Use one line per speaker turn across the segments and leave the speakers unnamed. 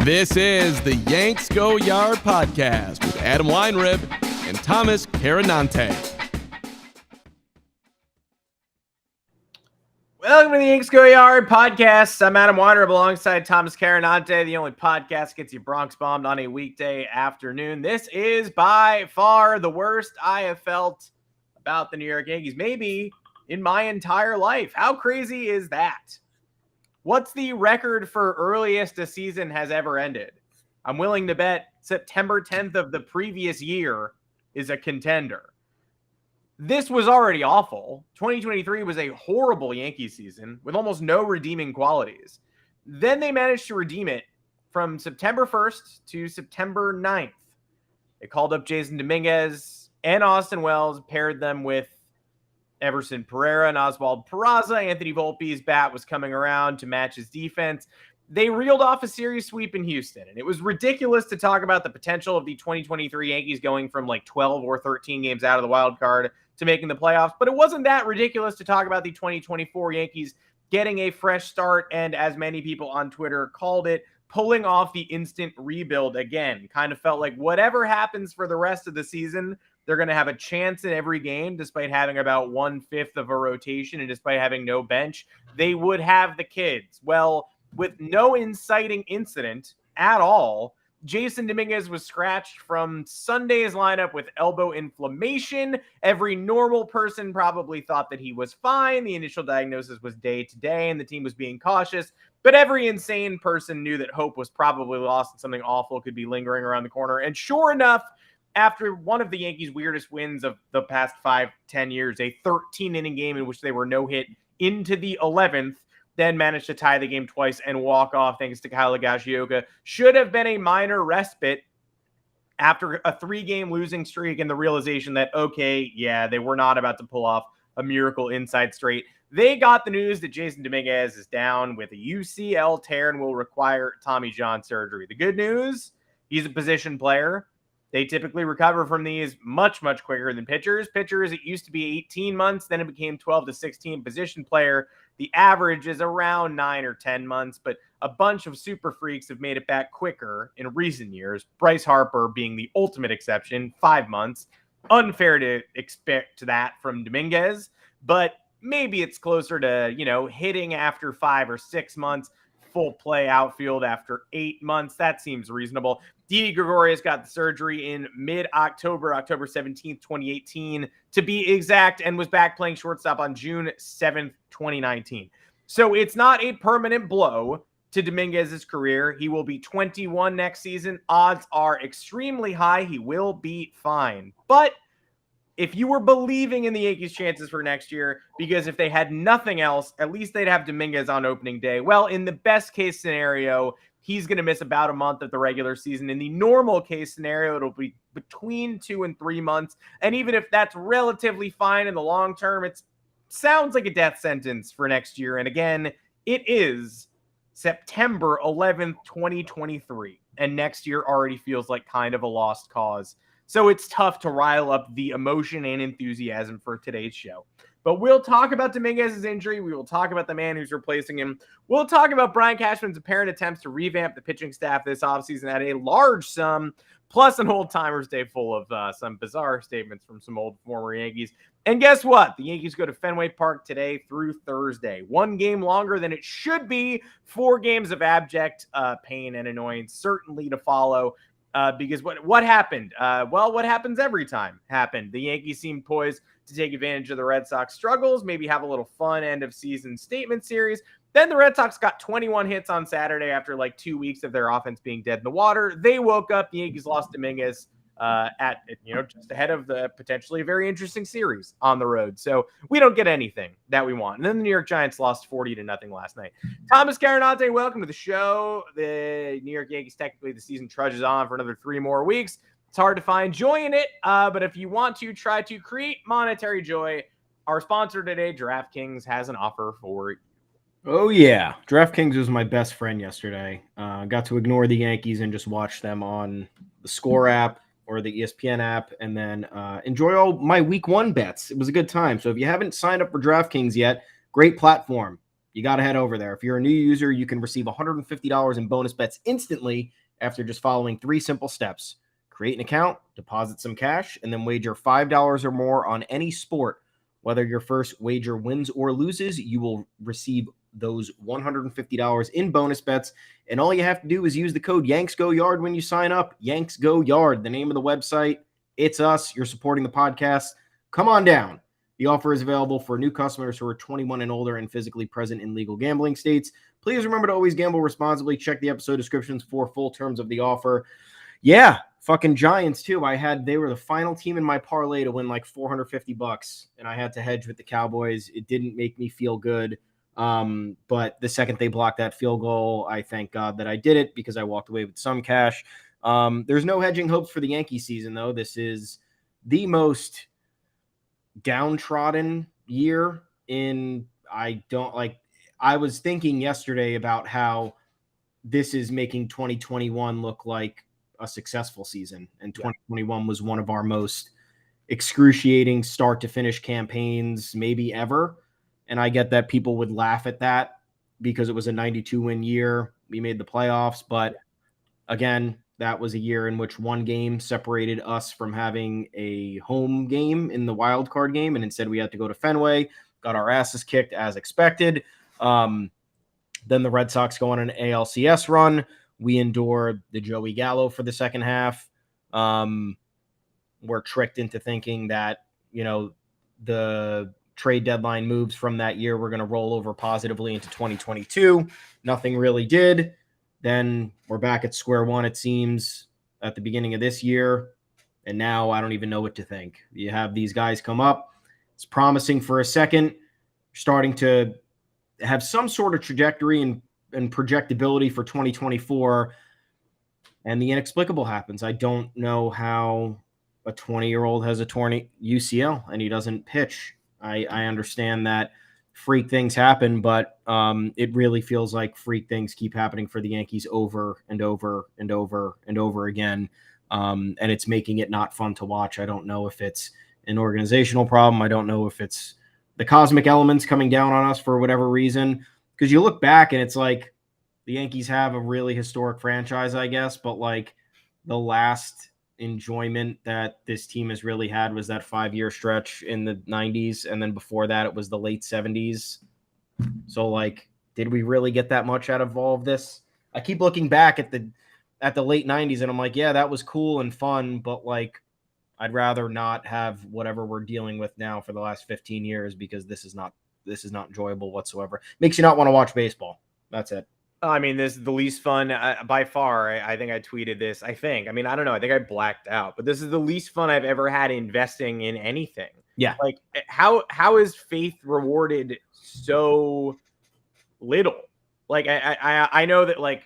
This is the Yanks Go Yard podcast with Adam Weinrib and Thomas Carinante.
Welcome to the Yanks Go Yard podcast. I'm Adam Weinrib alongside Thomas Carinante, the only podcast that gets you Bronx bombed on a weekday afternoon. This is by far the worst I have felt about the New York Yankees, maybe in my entire life. How crazy is that? What's the record for earliest a season has ever ended? I'm willing to bet September 10th of the previous year is a contender. This was already awful. 2023 was a horrible Yankees season with almost no redeeming qualities. Then they managed to redeem it from September 1st to September 9th. They called up Jasson Dominguez and Austin Wells, paired them with Everson Pereira and Oswald Peraza. Anthony Volpe's bat was coming around to match his defense. They reeled off a series sweep in Houston, and it was ridiculous to talk about the potential of the 2023 Yankees going from like 12 or 13 games out of the wild card to making the playoffs, but it wasn't that ridiculous to talk about the 2024 Yankees getting a fresh start and, as many people on Twitter called it, pulling off the instant rebuild again. Kind of felt like whatever happens for the rest of the season, they're going to have a chance in every game, despite having about 1/5 of a rotation and despite having no bench. They would have the kids. Well, with no inciting incident at all, Jasson Dominguez was scratched from Sunday's lineup with elbow inflammation. Every normal person probably thought that he was fine. The initial diagnosis was day-to-day, and the team was being cautious. But every insane person knew that hope was probably lost and something awful could be lingering around the corner. And sure enough, after one of the Yankees' weirdest wins of the past 5-10 years, a 13-inning game in which they were no-hit into the 11th, then managed to tie the game twice and walk off thanks to Kyle Higashioka. Should have been a minor respite after a 3-game losing streak and the realization that, okay, yeah, they were not about to pull off a miracle inside straight. They got the news that Jasson Dominguez is down with a UCL tear and will require Tommy John surgery. The good news, he's a position player. They typically recover from these much, much quicker than pitchers. Pitchers, it used to be 18 months, then it became 12 to 16. Position player, the average is around 9 or 10 months, but a bunch of super freaks have made it back quicker in recent years. Bryce Harper being the ultimate exception, 5 months. Unfair to expect that from Dominguez, but maybe it's closer to, hitting after 5 or 6 months, full play outfield after 8 months. That seems reasonable. Didi Gregorius got the surgery in mid-October, October 17th, 2018, to be exact, and was back playing shortstop on June 7th, 2019. So it's not a permanent blow to Dominguez's career. He will be 21 next season. Odds are extremely high. He will be fine. But if you were believing in the Yankees' chances for next year, because if they had nothing else, at least they'd have Dominguez on opening day. Well, in the best case scenario, he's going to miss about a month of the regular season. In the normal case scenario, it'll be between 2 and 3 months. And even if that's relatively fine in the long term, it sounds like a death sentence for next year. And again, it is September 11th, 2023. And next year already feels like kind of a lost cause. So it's tough to rile up the emotion and enthusiasm for today's show. But we'll talk about Dominguez's injury. We will talk about the man who's replacing him. We'll talk about Brian Cashman's apparent attempts to revamp the pitching staff this offseason at a large sum, plus an old-timers day full of some bizarre statements from some old former Yankees. And guess what? The Yankees go to Fenway Park today through Thursday. 1 game longer than it should be. 4 games of abject pain and annoyance certainly to follow. Because what happened? Well, what happens every time happened. The Yankees seemed poised to take advantage of the Red Sox struggles, maybe have a little fun end of season statement series. Then the Red Sox got 21 hits on Saturday after like 2 weeks of their offense being dead in the water. They woke up. The Yankees lost Dominguez just ahead of the potentially very interesting series on the road. So we don't get anything that we want. And then the New York Giants lost 40-0 last night. Thomas Carinante, welcome to the show. The New York Yankees, technically the season trudges on for another 3 more weeks. It's hard to find joy in it, but if you want to try to create monetary joy, our sponsor today, DraftKings, has an offer for you.
Oh, yeah. DraftKings was my best friend yesterday. Got to ignore the Yankees and just watch them on the Score app or the ESPN app, and then enjoy all my week 1 bets. It was a good time. So if you haven't signed up for DraftKings yet, great platform. you got to head over there. If you're a new user, you can receive $150 in bonus bets instantly after just following 3 simple steps. Create an account, deposit some cash, and then wager $5 or more on any sport. Whether your first wager wins or loses, you will receive those $150 in bonus bets. And all you have to do is use the code yanksgoyard when you sign up. Yanksgoyard, the name of the website. It's us. You're supporting the podcast. Come on down. The offer is available for new customers who are 21 and older and physically present in legal gambling states. Please remember to always gamble responsibly. Check the episode descriptions for full terms of the offer. Yeah, fucking Giants too. They were the final team in my parlay to win like $450, and I had to hedge with the Cowboys. It didn't make me feel good. But the second they blocked that field goal, I thank God that I did it because I walked away with some cash. There's no hedging hopes for the Yankee season, though. This is the most downtrodden year I was thinking yesterday about how this is making 2021 look like a successful season, and 2021 was one of our most excruciating start to finish campaigns maybe ever. And I get that people would laugh at that because it was a 92 win year. We made the playoffs, but again, that was a year in which one game separated us from having a home game in the wild card game. And instead we had to go to Fenway, got our asses kicked as expected. Then the Red Sox go on an ALCS run. We endure the Joey Gallo for the second half. We're tricked into thinking that, the trade deadline moves from that year were going to roll over positively into 2022. Nothing really did. Then we're back at square one, it seems, at the beginning of this year. And now I don't even know what to think. You have these guys come up. It's promising for a second. Starting to have some sort of trajectory and projectability for 2024. And the inexplicable happens. I don't know how a 20-year-old has a torn UCL and he doesn't pitch. I understand that freak things happen, but it really feels like freak things keep happening for the Yankees over and over and over and over again. And it's making it not fun to watch. I don't know if it's an organizational problem. I don't know if it's the cosmic elements coming down on us for whatever reason. Because you look back and it's like the Yankees have a really historic franchise, I guess, but like the last enjoyment that this team has really had was that 5-year stretch in the 90s, and then before that it was the late 70s. So like, did we really get that much out of all of this? I keep looking back at the late 90s and I'm like, yeah, that was cool and fun, but like I'd rather not have whatever we're dealing with now for the last 15 years because this is not enjoyable whatsoever. Makes you not want to watch baseball. That's it.
I mean, this is the least fun by far. I think I tweeted this. I don't know. I think I blacked out, but this is the least fun I've ever had investing in anything.
Yeah.
Like how is faith rewarded so little? Like I know that like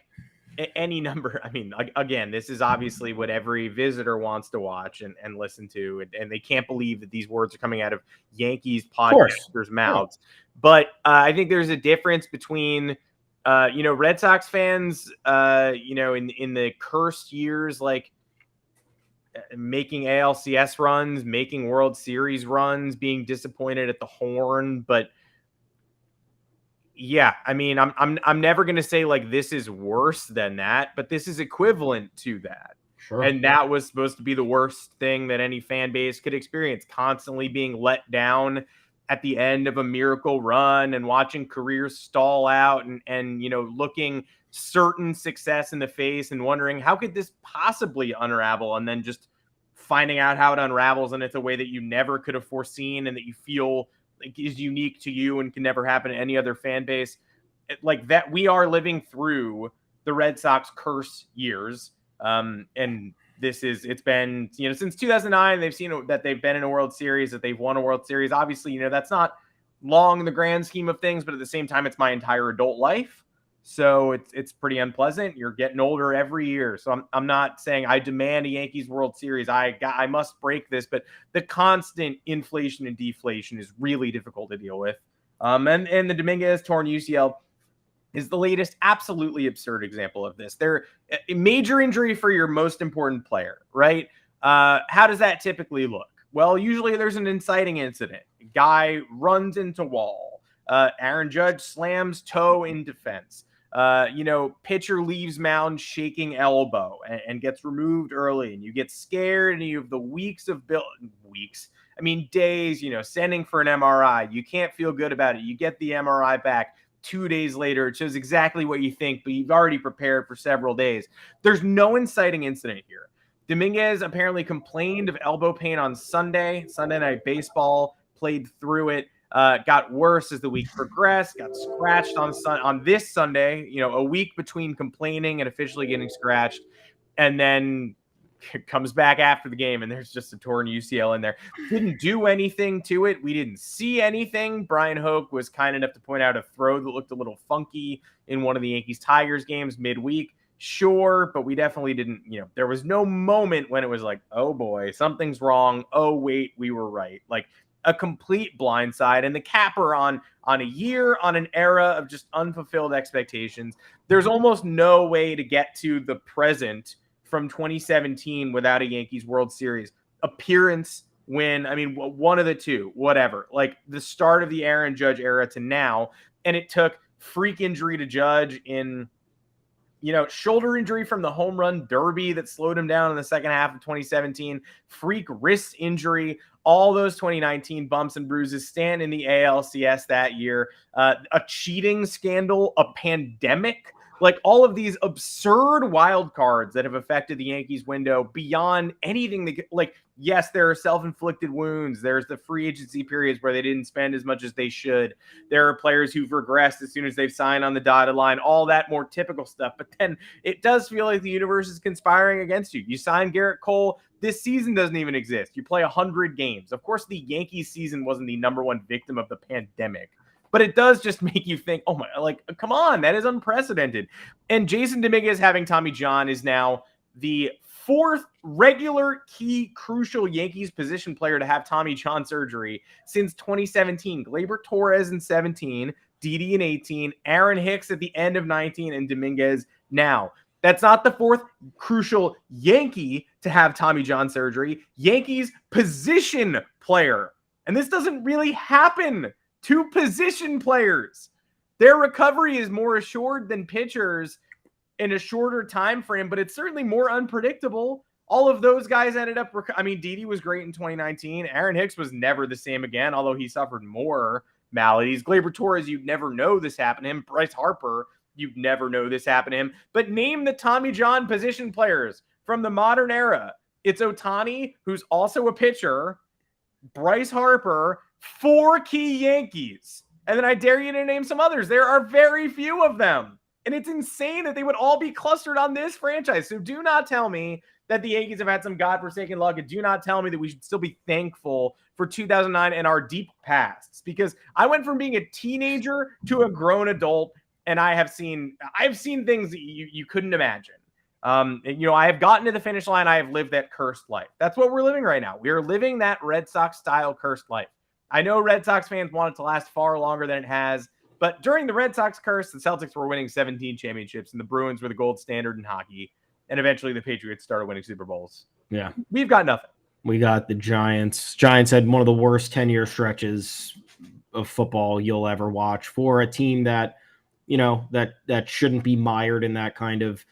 any number. I mean, again, this is obviously what every visitor wants to watch and listen to, and they can't believe that these words are coming out of Yankees podcasters' mouths. But I think there's a difference between Red Sox fans, in the cursed years, like making ALCS runs, making World Series runs, being disappointed at the horn. But yeah, I mean, I'm never going to say like this is worse than that, but this is equivalent to that.
Sure.
And that was supposed to be the worst thing that any fan base could experience, constantly being let down at the end of a miracle run and watching careers stall out and looking certain success in the face and wondering how could this possibly unravel, and then just finding out how it unravels and it's a way that you never could have foreseen and that you feel like is unique to you and can never happen to any other fan base. Like that, we are living through the Red Sox curse years. And it's been, since 2009, they've seen that they've been in a World Series, that they've won a World Series. Obviously, that's not long in the grand scheme of things, but at the same time, it's my entire adult life. So it's pretty unpleasant. You're getting older every year. So I'm not saying I demand a Yankees World Series. I must break this, but the constant inflation and deflation is really difficult to deal with. And the Dominguez torn UCL is the latest absolutely absurd example of this. They're a major injury for your most important player, right? How does that typically look? Well, usually there's an inciting incident. A guy runs into wall. Aaron Judge slams toe in defense. Pitcher leaves mound shaking elbow and gets removed early, and you get scared, and you have the days, sending for an MRI. You can't feel good about it. You get the MRI back 2 days later. It shows exactly what you think, but you've already prepared for several days. There's no inciting incident here. Dominguez apparently complained of elbow pain on Sunday Night Baseball, played through it. Got worse as the week progressed, got scratched on this Sunday, a week between complaining and officially getting scratched, and then comes back after the game, and there's just a torn UCL in there. Didn't do anything to it. We didn't see anything. Brian Hoke was kind enough to point out a throw that looked a little funky in one of the Yankees-Tigers games midweek. Sure, but we definitely didn't, there was no moment when it was like, oh boy, something's wrong. Oh, wait, we were right. Like, a complete blindside, and the capper on a year, on an era of just unfulfilled expectations. There's almost no way to get to the present from 2017 without a Yankees World Series appearance, win. I mean, one of the two, whatever. Like the start of the Aaron Judge era to now, and it took freak injury to Judge in shoulder injury from the home run derby that slowed him down in the second half of 2017, freak wrist injury, all those 2019 bumps and bruises, stand in the ALCS that year, a cheating scandal, a pandemic, like all of these absurd wild cards that have affected the Yankees window beyond anything that, like, yes, there are self-inflicted wounds. There's the free agency periods where they didn't spend as much as they should. There are players who've regressed as soon as they've signed on the dotted line, all that more typical stuff. But then it does feel like the universe is conspiring against you. You sign Garrett Cole. This season doesn't even exist. You play 100 games. Of course, the Yankees season wasn't the number one victim of the pandemic. But it does just make you think, oh my, like, come on, that is unprecedented. And Jasson Dominguez having Tommy John is now the fourth regular key crucial Yankees position player to have Tommy John surgery since 2017. Gleyber Torres in 17, Didi in 18, Aaron Hicks at the end of 19, and Dominguez now. That's not the fourth crucial Yankee to have Tommy John surgery. Yankees position player. And this doesn't really happen to position players. Their recovery is more assured than pitchers in a shorter time frame, but it's certainly more unpredictable. All of those guys ended up, Didi was great in 2019. Aaron Hicks was never the same again, although he suffered more maladies. Gleyber Torres, you'd never know this happened to him. Bryce Harper, you'd never know this happened to him. But name the Tommy John position players from the modern era. It's Ohtani, who's also a pitcher, Bryce Harper, 4 key Yankees. And then I dare you to name some others. There are very few of them. And it's insane that they would all be clustered on this franchise. So do not tell me that the Yankees have had some godforsaken luck. And do not tell me that we should still be thankful for 2009 and our deep pasts. Because I went from being a teenager to a grown adult, and I've seen things that you couldn't imagine. I have gotten to the finish line. I have lived that cursed life. That's what we're living right now. We are living that Red Sox style cursed life. I know Red Sox fans want it to last far longer than it has, but during the Red Sox curse, the Celtics were winning 17 championships, and the Bruins were the gold standard in hockey, and eventually the Patriots started winning Super Bowls.
Yeah.
We've got nothing.
We got the Giants. Giants had one of the worst 10-year stretches of football you'll ever watch for a team that, that shouldn't be mired in that kind of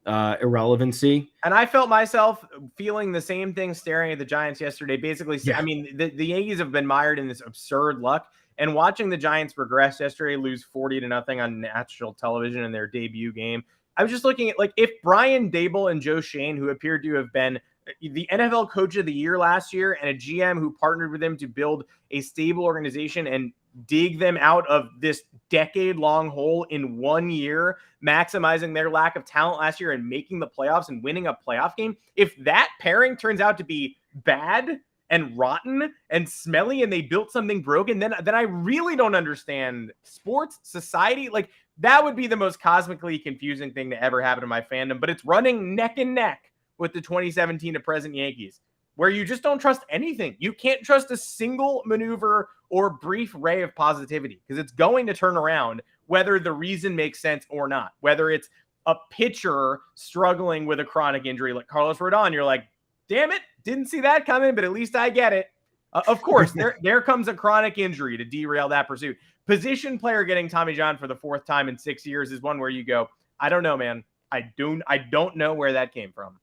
irrelevancy.
And I felt myself feeling the same thing staring at the Giants yesterday. Basically, yeah. I mean, the Yankees have been mired in this absurd luck, and watching the Giants regress yesterday, lose 40-0 on national television in their debut game. I was just looking at, like, if Brian Daboll and Joe Schoen, who appeared to have been the NFL Coach of the Year last year and a GM who partnered with him to build a stable organization and dig them out of this decade-long hole in 1 year, maximizing their lack of talent last year and making the playoffs and winning a playoff game. If that pairing turns out to be bad and rotten and smelly and they built something broken, then I really don't understand sports, society. Like, that would be the most cosmically confusing thing to ever happen to my fandom, but it's running neck and neck with the 2017 to present Yankees, where you just don't trust anything. You can't trust a single maneuver or brief ray of positivity because it's going to turn around whether the reason makes sense or not. Whether it's a pitcher struggling with a chronic injury like Carlos Rodon, you're like, damn it, didn't see that coming, but at least I get it. Of course, there comes a chronic injury to derail that pursuit. Position player getting Tommy John for the 4th time in 6 years is one where you go, I don't know, man. I don't know where that came from.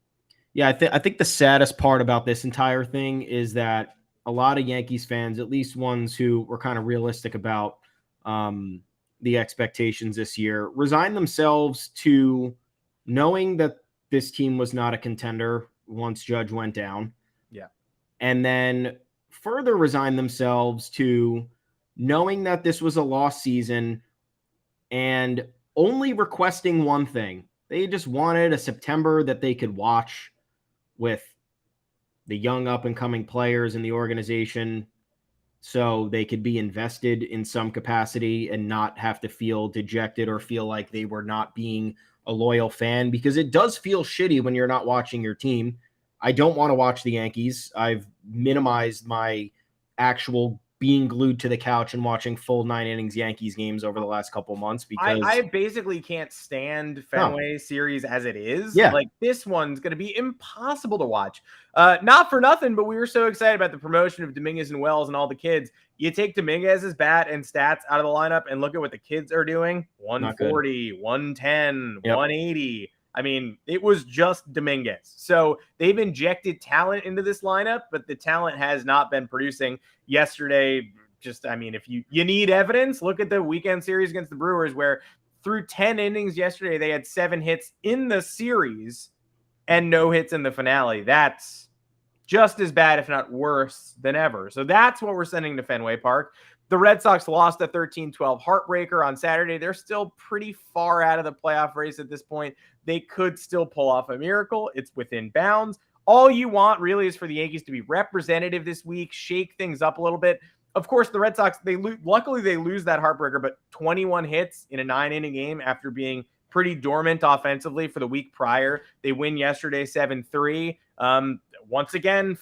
Yeah, I think the saddest part about this entire thing is that a lot of Yankees fans, at least ones who were kind of realistic about the expectations this year, resigned themselves to knowing that this team was not a contender once Judge went down.
Yeah.
And then further resigned themselves to knowing that this was a lost season and only requesting one thing. They just wanted a September that they could watch with the young up-and-coming players in the organization so they could be invested in some capacity and not have to feel dejected or feel like they were not being a loyal fan, because it does feel shitty when you're not watching your team. I don't want to watch the Yankees. I've minimized my actual being glued to the couch and watching full 9 innings Yankees games over the last couple months, because
I basically can't stand Fenway series as it is.
Yeah.
Like, this one's going to be impossible to watch. Not for nothing, but we were so excited about the promotion of Dominguez and Wells and all the kids. You take Dominguez's bat and stats out of the lineup and look at what the kids are doing. 140, 110, 180. I mean, it was just Dominguez. So they've injected talent into this lineup, but the talent has not been producing. Yesterday, if you need evidence, look at the weekend series against the Brewers, where through 10 innings yesterday, they had 7 hits in the series and no hits in the finale. That's just as bad, if not worse, than ever. So that's what we're sending to Fenway Park. The Red Sox lost a 13-12 heartbreaker on Saturday. They're still pretty far out of the playoff race at this point. They could still pull off a miracle. It's within bounds. All you want really is for the Yankees to be representative this week, shake things up a little bit. Of course, the Red Sox, luckily they lose that heartbreaker, but 21 hits in a 9-inning game after being pretty dormant offensively for the week prior. They win yesterday 7-3. Once again,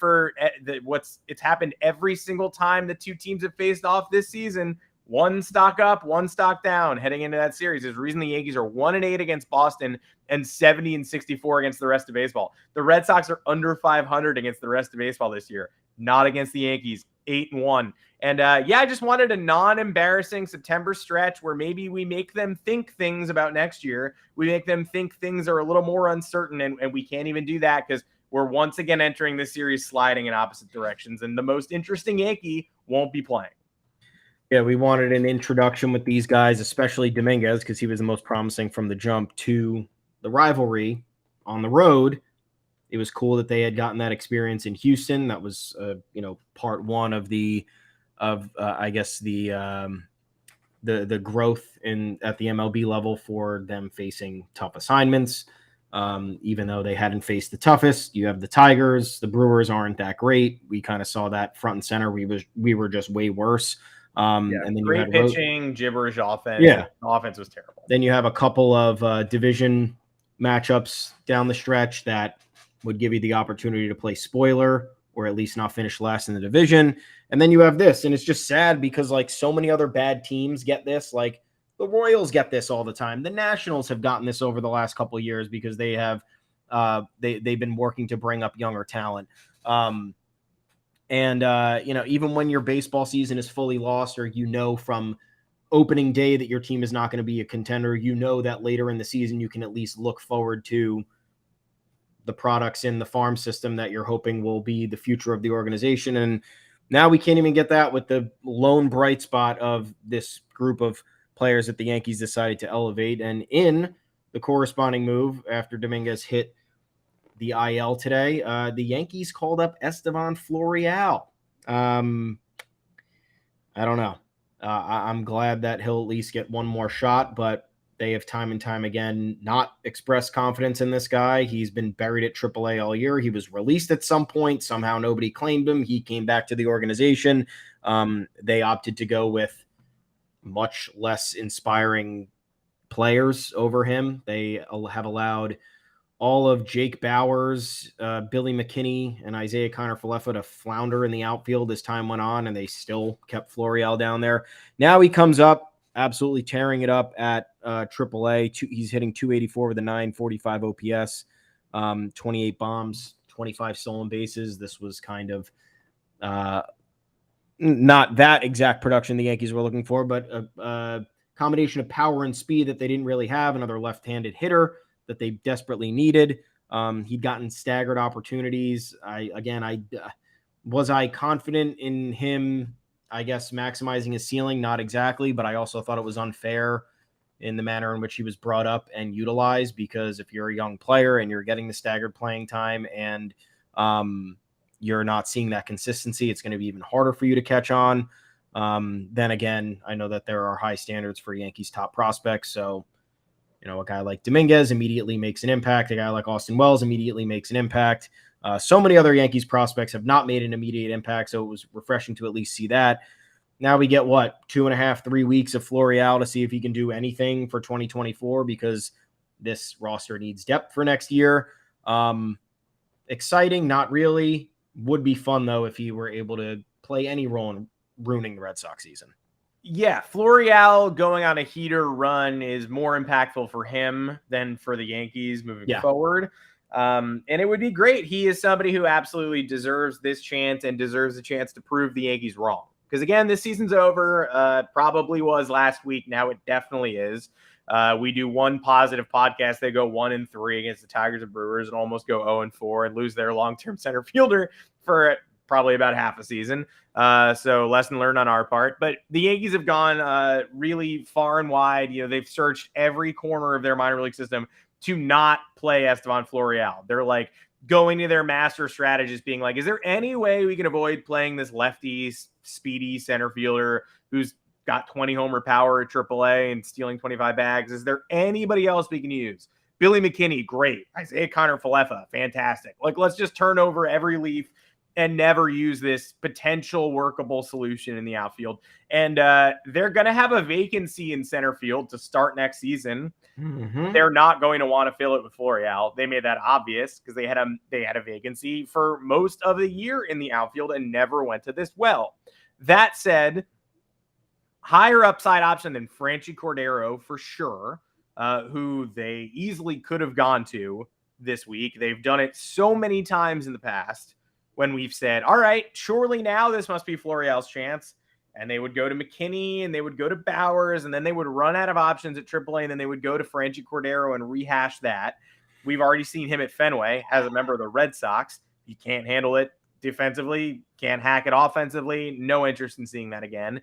it's happened every single time the two teams have faced off this season. One stock up, one stock down heading into that series. There's a reason the Yankees are 1-8 against Boston and 70-64 against the rest of baseball. The Red Sox are under 500 against the rest of baseball this year, not against the Yankees, 8-1. And I just wanted a non-embarrassing September stretch where maybe we make them think things about next year. We make them think things are a little more uncertain, and we can't even do that because we're once again entering this series sliding in opposite directions, and the most interesting Yankee won't be playing.
Yeah, we wanted an introduction with these guys, especially Dominguez, because he was the most promising from the jump to the rivalry on the road. It was cool that they had gotten that experience in Houston. That was, part one of the growth at the MLB level for them facing tough assignments. Even though they hadn't faced the toughest, you have the Tigers. The Brewers aren't that great. We kind of saw that front and center. We were just way worse. And then
great
you had
pitching, gibberish offense.
Yeah,
the offense was terrible.
Then you have a couple of division matchups down the stretch that would give you the opportunity to play spoiler or at least not finish last in the division. And then you have this, and it's just sad because like so many other bad teams get this. Like the Royals get this all the time. The Nationals have gotten this over the last couple of years because they have they've been working to bring up younger talent. Even when your baseball season is fully lost, or from opening day that your team is not going to be a contender, that later in the season you can at least look forward to the products in the farm system that you're hoping will be the future of the organization. And now we can't even get that with the lone bright spot of this group of players that the Yankees decided to elevate. And in the corresponding move after Dominguez hit the IL today, the Yankees called up Estevan Florial. I don't know. I'm glad that he'll at least get one more shot, but they have time and time again not expressed confidence in this guy. He's been buried at AAA all year. He was released at some point. Somehow nobody claimed him. He came back to the organization. They opted to go with much less inspiring players over him. They have allowed all of Jake Bowers, Billy McKinney, and Isaiah Kiner-Falefa to flounder in the outfield as time went on, and they still kept Florial down there. Now he comes up, absolutely tearing it up at AAA. He's hitting 284 with a 945 OPS, 28 bombs, 25 stolen bases. This was kind of not that exact production the Yankees were looking for, but a combination of power and speed that they didn't really have. Another left-handed hitter that they desperately needed. He'd gotten staggered opportunities. Was I confident in him, I guess, maximizing his ceiling? Not exactly, but I also thought it was unfair in the manner in which he was brought up and utilized, because if you're a young player and you're getting the staggered playing time and you're not seeing that consistency, it's going to be even harder for you to catch on. Then again, I know that there are high standards for Yankees top prospects. So, a guy like Dominguez immediately makes an impact. A guy like Austin Wells immediately makes an impact. So many other Yankees prospects have not made an immediate impact. So it was refreshing to at least see that. Now we get 2.5, 3 weeks of Florial to see if he can do anything for 2024, because this roster needs depth for next year. Exciting, not really. Would be fun though if he were able to play any role in ruining the Red Sox season.
Yeah, Florial going on a heater run is more impactful for him than for the Yankees moving forward. And it would be great. He is somebody who absolutely deserves this chance and deserves a chance to prove the Yankees wrong. Because again, this season's over. Probably was last week. Now it definitely is. We do one positive podcast. They go 1-3 against the Tigers and Brewers and almost go 0-4 and lose their long-term center fielder for probably about half a season. So lesson learned on our part. But the Yankees have gone really far and wide. They've searched every corner of their minor league system to not play Esteban Florial. They're like going to their master strategist being like, is there any way we can avoid playing this lefty, speedy center fielder who's got 20 homer power at AAA and stealing 25 bags? Is there anybody else we can use? Billy McKinney, great. Isaiah Connor-Falefa, fantastic. Let's just turn over every leaf and never use this potential workable solution in the outfield. And they're going to have a vacancy in center field to start next season. Mm-hmm. They're not going to want to fill it with Florial. They made that obvious because they had a vacancy for most of the year in the outfield and never went to this well. That said, higher upside option than Franchy Cordero for sure, who they easily could have gone to this week. They've done it so many times in the past when we've said, all right, surely now this must be Florial's chance. And they would go to McKinney and they would go to Bowers, and then they would run out of options at AAA, and then they would go to Franchy Cordero and rehash that. We've already seen him at Fenway as a member of the Red Sox. He can't handle it defensively, can't hack it offensively. No interest in seeing that again.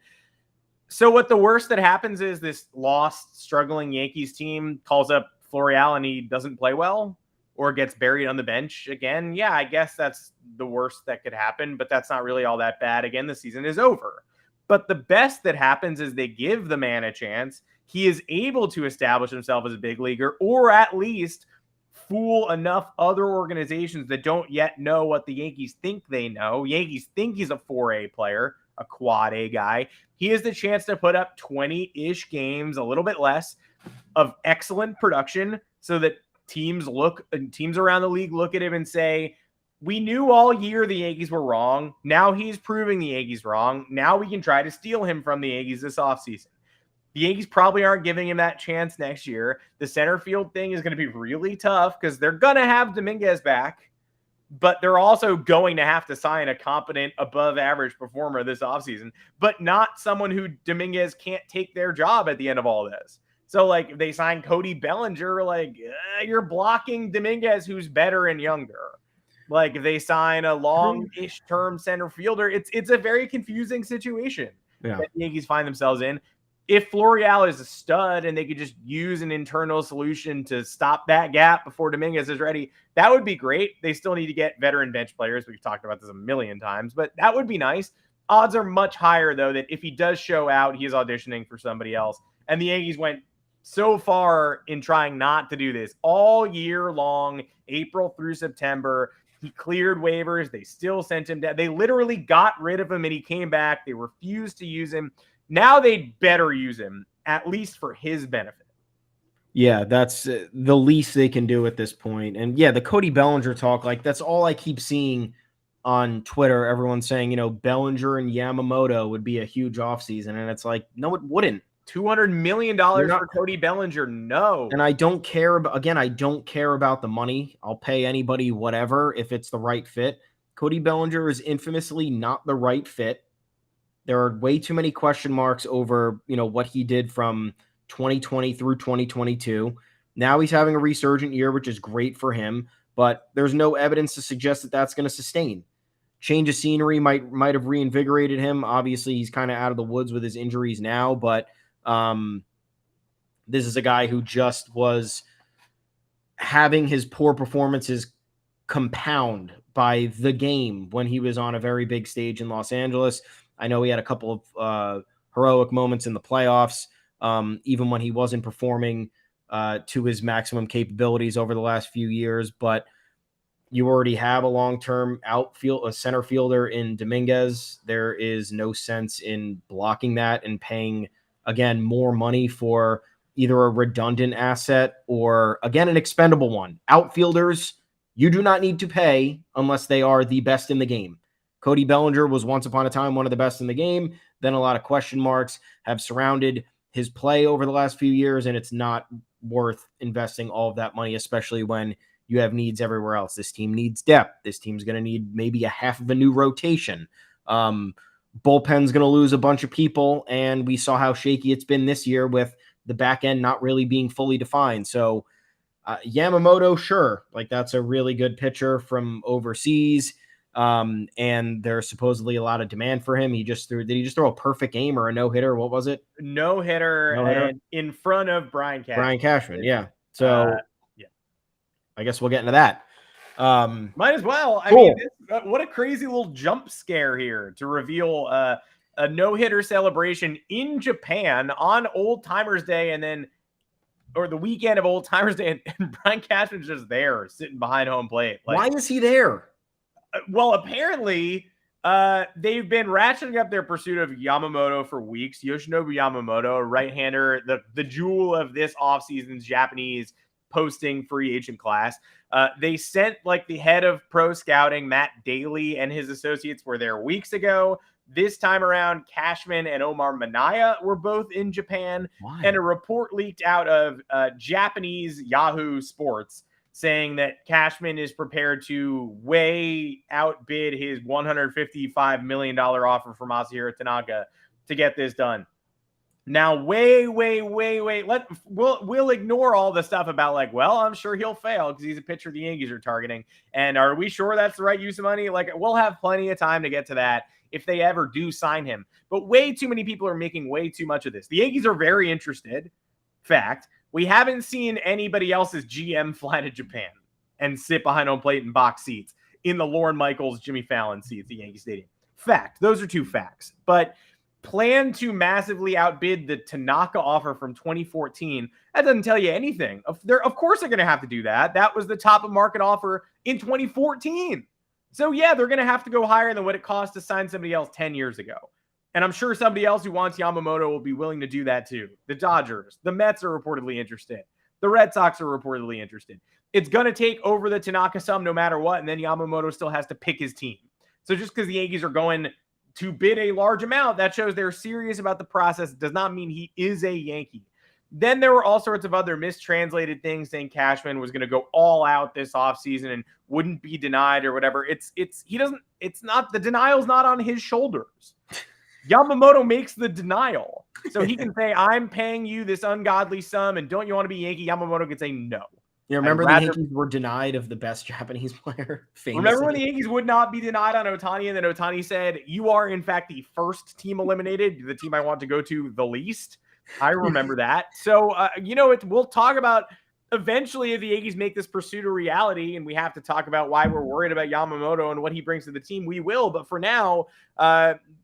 So what the worst that happens is this lost, struggling Yankees team calls up Florial and he doesn't play well or gets buried on the bench again. Yeah, I guess that's the worst that could happen, but that's not really all that bad. Again, the season is over. But the best that happens is they give the man a chance. He is able to establish himself as a big leaguer, or at least fool enough other organizations that don't yet know what the Yankees think they know. Yankees think he's a 4A player, a quad A guy. He has the chance to put up 20-ish games, a little bit less, of excellent production so that teams around the league look at him and say, we knew all year the Yankees were wrong. Now he's proving the Yankees wrong. Now we can try to steal him from the Yankees this offseason. The Yankees probably aren't giving him that chance next year. The center field thing is going to be really tough because they're going to have Dominguez back, but they're also going to have to sign a competent, above-average performer this offseason, but not someone who Dominguez can't take their job at the end of all this. So, if they sign Cody Bellinger, you're blocking Dominguez, who's better and younger. If they sign a long-ish term center fielder, it's a very confusing situation that the Yankees find themselves in. If Florial is a stud and they could just use an internal solution to stop that gap before Dominguez is ready, that would be great. They still need to get veteran bench players. We've talked about this a million times, but that would be nice. Odds are much higher, though, that if he does show out, he is auditioning for somebody else. And the Yankees went so far in trying not to do this all year long, April through September. He cleared waivers. They still sent him down. They literally got rid of him and he came back. They refused to use him. Now they'd better use him, at least for his benefit.
Yeah, that's the least they can do at this point. And yeah, the Cody Bellinger talk, that's all I keep seeing on Twitter. Everyone's saying, Bellinger and Yamamoto would be a huge offseason. And it's no, it wouldn't.
$200 million for Cody Bellinger. No.
And I don't care I don't care about the money. I'll pay anybody whatever if it's the right fit. Cody Bellinger is infamously not the right fit. There are way too many question marks over, what he did from 2020 through 2022. Now he's having a resurgent year, which is great for him, but there's no evidence to suggest that that's going to sustain. Change of scenery might have reinvigorated him. Obviously, he's kind of out of the woods with his injuries now, but this is a guy who just was having his poor performances compound by the game when he was on a very big stage in Los Angeles. I know he had a couple of heroic moments in the playoffs, even when he wasn't performing to his maximum capabilities over the last few years. But you already have a long-term a center fielder in Dominguez. There is no sense in blocking that and paying, again, more money for either a redundant asset or, again, an expendable one. Outfielders, you do not need to pay unless they are the best in the game. Cody Bellinger was once upon a time one of the best in the game. Then a lot of question marks have surrounded his play over the last few years, and it's not worth investing all of that money, especially when you have needs everywhere else. This team needs depth. This team's going to need maybe a half of a new rotation. Bullpen's going to lose a bunch of people, and we saw how shaky it's been this year with the back end not really being fully defined. So Yamamoto, sure, like that's a really good pitcher from overseas, and there's supposedly a lot of demand for him. Did he just throw a perfect game or a no-hitter? What was it?
No-hitter and in front of Brian Cashman.
Yeah. So I guess we'll get into that.
Might as well.
Cool.
I mean, what a crazy little jump scare here to reveal a no-hitter celebration in Japan on Old Timers Day, or the weekend of Old Timers Day, and Brian Cashman's just there sitting behind home plate.
Why is he there?
Well, apparently they've been ratcheting up their pursuit of Yamamoto for weeks. Yoshinobu Yamamoto, a right-hander, the jewel of this offseason's Japanese posting free agent class. They sent the head of pro scouting, Matt Daly, and his associates were there weeks ago. This time around, Cashman and Omar Minaya were both in Japan.
Why?
And a report leaked out of Japanese Yahoo Sports saying that Cashman is prepared to way outbid his $155 million offer from Masahiro Tanaka to get this done. Now, we'll ignore all the stuff about I'm sure he'll fail because he's a pitcher the Yankees are targeting. And are we sure that's the right use of money? We'll have plenty of time to get to that if they ever do sign him. But way too many people are making way too much of this. The Yankees are very interested. Fact, we haven't seen anybody else's GM fly to Japan and sit behind home plate in box seats in the Lorne Michaels, Jimmy Fallon seats at Yankee Stadium. Fact. Those are two facts. But plan to massively outbid the Tanaka offer from 2014. That doesn't tell you anything. Of course they're going to have to do that. That was the top of market offer in 2014. So yeah, they're going to have to go higher than what it cost to sign somebody else 10 years ago. And I'm sure somebody else who wants Yamamoto will be willing to do that too. The Dodgers, the Mets are reportedly interested. The Red Sox are reportedly interested. It's going to take over the Tanaka sum no matter what, and then Yamamoto still has to pick his team. So just because the Yankees are going to bid a large amount, that shows they're serious about the process. It does not mean he is a Yankee. Then there were all sorts of other mistranslated things saying Cashman was going to go all out this offseason and wouldn't be denied or whatever. The denial's not on his shoulders. Yamamoto makes the denial. So he can say, I'm paying you this ungodly sum, and don't you want to be Yankee? Yamamoto can say no.
You remember the Yankees were denied of the best Japanese player? Famously.
Remember when the Yankees would not be denied on Ohtani, and then Ohtani said, you are, in fact, the first team eliminated, the team I want to go to the least? I remember that. So, we'll talk about eventually if the Yankees make this pursuit a reality, and we have to talk about why we're worried about Yamamoto and what he brings to the team, we will. But for now,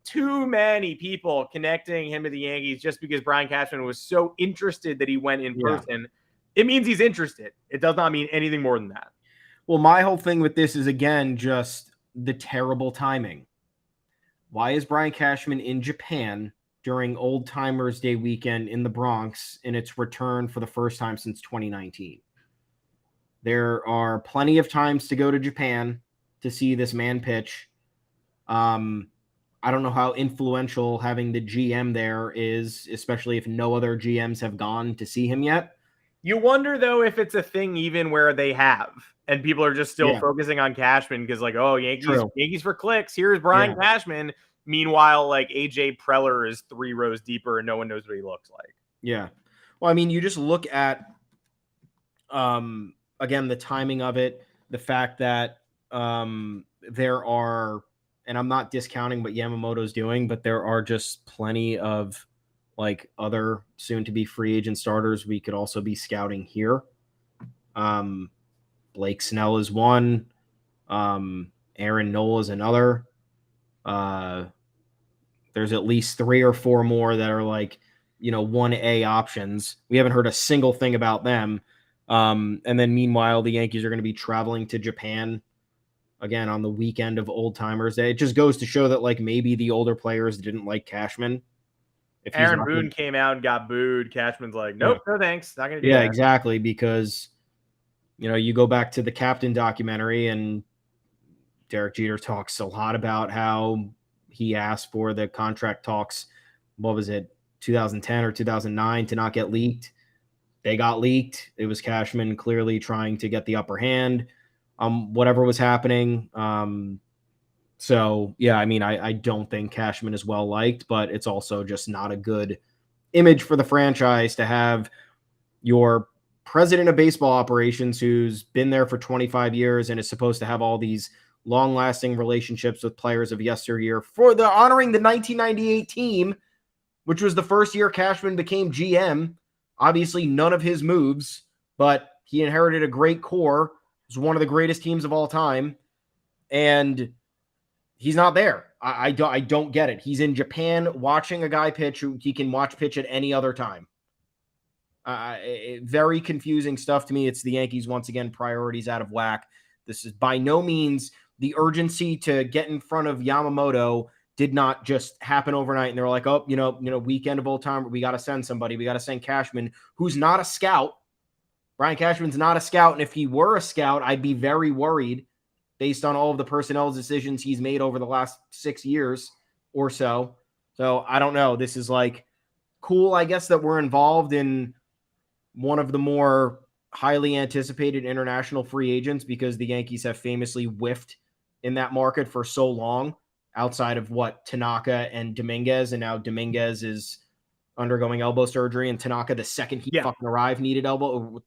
too many people connecting him to the Yankees just because Brian Cashman was so interested that he went in person. It means he's interested. It does not mean anything more than that.
Well, my whole thing with this is, again, just the terrible timing. Why is Brian Cashman in Japan during Old Timers Day weekend in the Bronx in its return for the first time since 2019? There are plenty of times to go to Japan to see this man pitch. I don't know how influential having the GM there is, especially if no other GMs have gone to see him yet.
You wonder, though, if it's a thing even where they have, and people are just still focusing on Cashman because, Yankees for clicks. Here's Brian Cashman. Meanwhile, like AJ Preller is 3 rows deeper and no one knows what he looks like.
Yeah. Well, I mean, you just look at, again, the timing of it, the fact that there are, and I'm not discounting what Yamamoto's doing, but there are just plenty of like other soon to be free agent starters we could also be scouting here. Blake Snell is one. Aaron Nola is another. There's at least 3 or 4 more that are like, 1A options. We haven't heard a single thing about them. And then meanwhile, the Yankees are going to be traveling to Japan again on the weekend of Old Timers Day. It just goes to show that like maybe the older players didn't like Cashman.
If Aaron Boone came out and got booed, Cashman's like, nope, no thanks, not going to do that.
Yeah, exactly, because you go back to the Captain documentary and Derek Jeter talks a lot about how he asked for the contract talks, what was it, 2010 or 2009 to not get leaked. They got leaked. It was Cashman clearly trying to get the upper hand, whatever was happening. So, yeah, I mean, I don't think Cashman is well liked, but it's also just not a good image for the franchise to have your president of baseball operations, who's been there for 25 years and is supposed to have all these long-lasting relationships with players of yesteryear for the honoring the 1998 team, which was the first year Cashman became GM. Obviously, none of his moves, but he inherited a great core. It was one of the greatest teams of all time, and he's not there. I don't get it. He's in Japan watching a guy pitch who he can watch pitch at any other time. Very confusing stuff to me. It's the Yankees, once again, priorities out of whack. This is by no means the urgency to get in front of Yamamoto did not just happen overnight. And they're like, oh, weekend of Old Timer, we got to send somebody. We got to send Cashman, who's not a scout. Brian Cashman's not a scout. And if he were a scout, I'd be very worried based on all of the personnel decisions he's made over the last 6 years or so. So I don't know. This is like cool, I guess, that we're involved in one of the more highly anticipated international free agents, because the Yankees have famously whiffed in that market for so long, outside of Tanaka and Dominguez. And now Dominguez is undergoing elbow surgery, and Tanaka, the second he fucking arrived, he needed elbow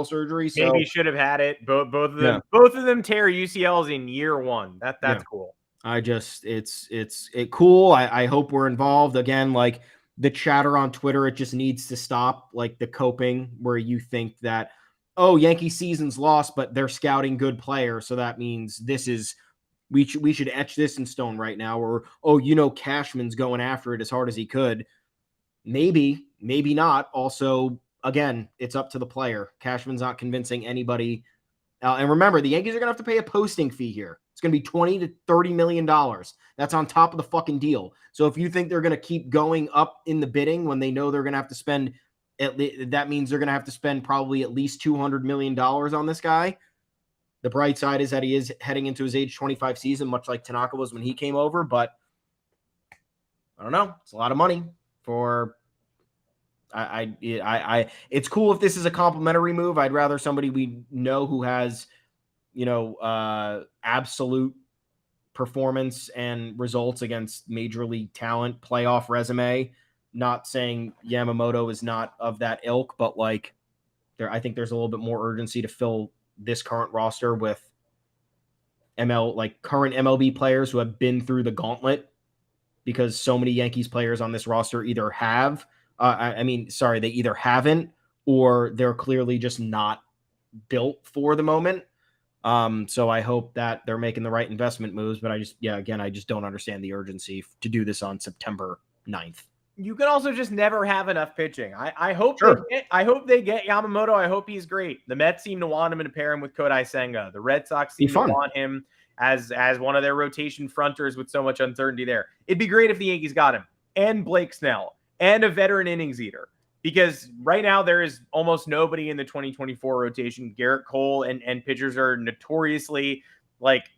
surgery. So
maybe he should have had it. Both of them tear UCLs in year 1. That's cool.
It's cool. I hope we're involved again. Like the chatter on Twitter, it just needs to stop. Like the coping where you think that, oh, Yankee season's lost, but they're scouting good players, so that means we should etch this in stone right now. Or, oh, Cashman's going after it as hard as he could. Maybe not. Also, again, it's up to the player. Cashman's not convincing anybody. And remember, the Yankees are going to have to pay a posting fee here. It's going to be $20 to $30 million. That's on top of the fucking deal. So if you think they're going to keep going up in the bidding when they know they're going to have to spend, that means they're going to have to spend probably at least $200 million on this guy. The bright side is that he is heading into his age 25 season, much like Tanaka was when he came over. But I don't know. It's a lot of money for. It's cool if this is a complimentary move. I'd rather somebody we know who has, absolute performance and results against major league talent, playoff resume. Not saying Yamamoto is not of that ilk, but like I think there's a little bit more urgency to fill this current roster with current MLB players who have been through the gauntlet, because so many Yankees players on this roster either have, they either haven't, or they're clearly just not built for the moment. So I hope that they're making the right investment moves, but I just don't understand the urgency to do this on September 9th.
You can also just never have enough pitching. I hope they get Yamamoto. I hope he's great. The Mets seem to want him and pair him with Kodai Senga. The Red Sox seem to want him as one of their rotation fronters with so much uncertainty there. It'd be great if the Yankees got him, and Blake Snell, and a veteran innings eater, because right now there is almost nobody in the 2024 rotation. Garrett Cole and pitchers are notoriously like,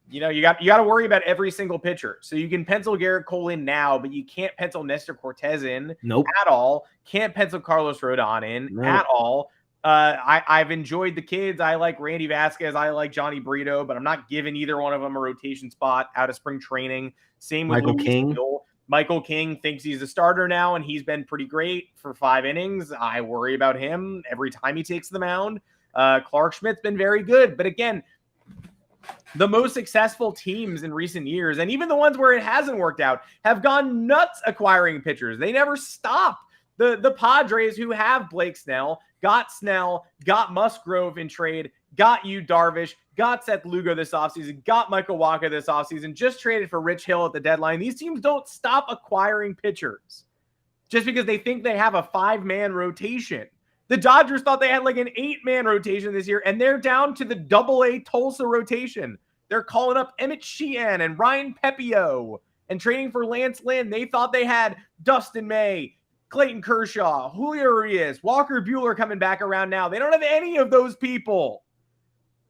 you got to worry about every single pitcher. So you can pencil Garrett Cole in now, but you can't pencil Nestor Cortez in at all. Can't pencil Carlos Rodon in at all. I've enjoyed the kids. I like Randy Vasquez. I like Johnny Brito, but I'm not giving either one of them a rotation spot out of spring training. Same with
Michael
Luis
King.
Gil. Michael King thinks he's a starter now, and he's been pretty great for 5 innings. I worry about him every time he takes the mound. Clark Schmidt's been very good. But again, the most successful teams in recent years, and even the ones where it hasn't worked out, have gone nuts acquiring pitchers. They never stop. The Padres, who have Blake Snell, got Musgrove in trade, got Yu Darvish, got Seth Lugo this offseason, got Michael Wacha this offseason, just traded for Rich Hill at the deadline. These teams don't stop acquiring pitchers just because they think they have a 5-man rotation. The Dodgers thought they had like an 8-man rotation this year, and they're down to the Double-A Tulsa rotation. They're calling up Emmett Sheehan and Ryan Pepio and trading for Lance Lynn. They thought they had Dustin May, Clayton Kershaw, Julio Urias, Walker Buehler coming back around now. They don't have any of those people.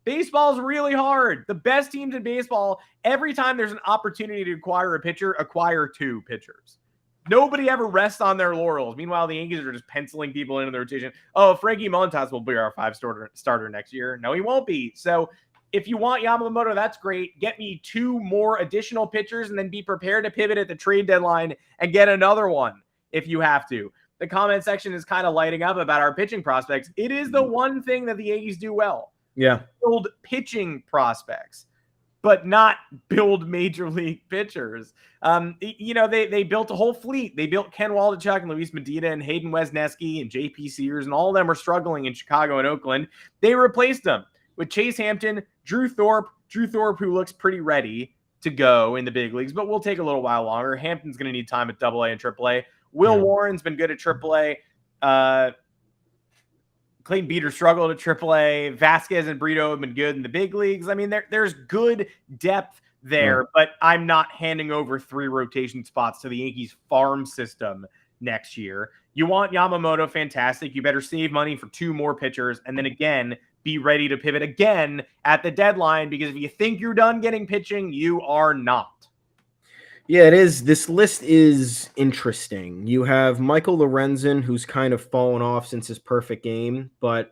Baseball's really hard. The best teams in baseball, every time there's an opportunity to acquire a pitcher, acquire 2 pitchers. Nobody ever rests on their laurels. Meanwhile, the Yankees are just penciling people into the rotation. Oh, Frankie Montas will be our 5 starter next year. No, he won't be. So if you want Yamamoto, that's great. Get me 2 more additional pitchers and then be prepared to pivot at the trade deadline and get another one if you have to. The comment section is kind of lighting up about our pitching prospects. It is the one thing that the Yankees do well.
Yeah.
Build pitching prospects, but not build major league pitchers. They built a whole fleet. They built Ken Waldichuk and Luis Medina and Hayden Wesneski and JP Sears, and all of them are struggling in Chicago and Oakland. They replaced them with Chase Hampton, Drew Thorpe, who looks pretty ready to go in the big leagues, but will take a little while longer. Hampton's going to need time at AA and AAA. Will Warren's been good at AAA. Clayton Beater struggled at AAA. Vasquez and Brito have been good in the big leagues. I mean, there's good depth there, but I'm not handing over 3 rotation spots to the Yankees farm system next year. You want Yamamoto, fantastic. You better save money for 2 more pitchers, and then again, be ready to pivot again at the deadline, because if you think you're done getting pitching, you are not.
Yeah, it is. This list is interesting. You have Michael Lorenzen, who's kind of fallen off since his perfect game, but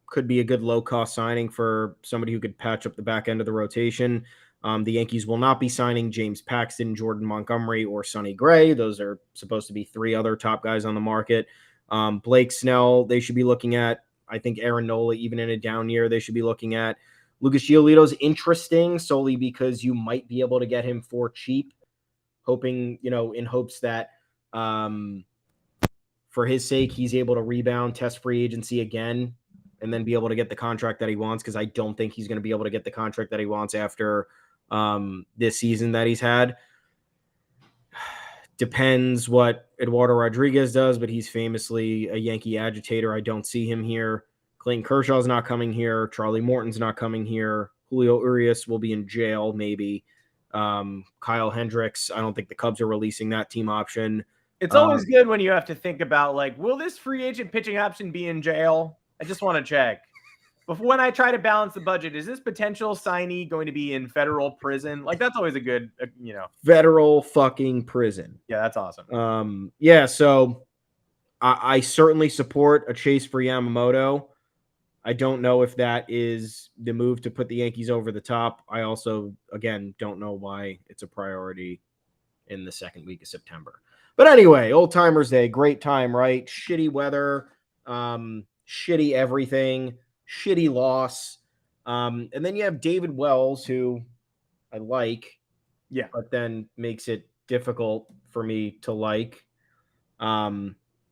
could be a good low-cost signing for somebody who could patch up the back end of the rotation. The Yankees will not be signing James Paxton, Jordan Montgomery, or Sonny Gray. Those are supposed to be 3 other top guys on the market. Blake Snell, they should be looking at. I think Aaron Nola, even in a down year, they should be looking at. Lucas Giolito's interesting solely because you might be able to get him for cheap, hoping, in hopes that for his sake, he's able to rebound, test free agency again, and then be able to get the contract that he wants, because I don't think he's going to be able to get the contract that he wants after this season that he's had. Depends what Eduardo Rodriguez does, but he's famously a Yankee agitator. I don't see him here. Clayton Kershaw's not coming here. Charlie Morton's not coming here. Julio Urias will be in jail, maybe. Kyle Hendricks, I don't think the Cubs are releasing that team option.
It's always good when you have to think about, like, will this free agent pitching option be in jail? I just want to check. Before, when I try to balance the budget, is this potential signee going to be in federal prison? Like, that's always a good,
Federal fucking prison.
Yeah, that's awesome.
So I certainly support a chase for Yamamoto. I don't know if that is the move to put the Yankees over the top. I also, again, don't know why it's a priority in the second week of September. But anyway, Old Timers Day, great time, right? Shitty weather, shitty everything, shitty loss. And then you have David Wells, who I like, but then makes it difficult for me to like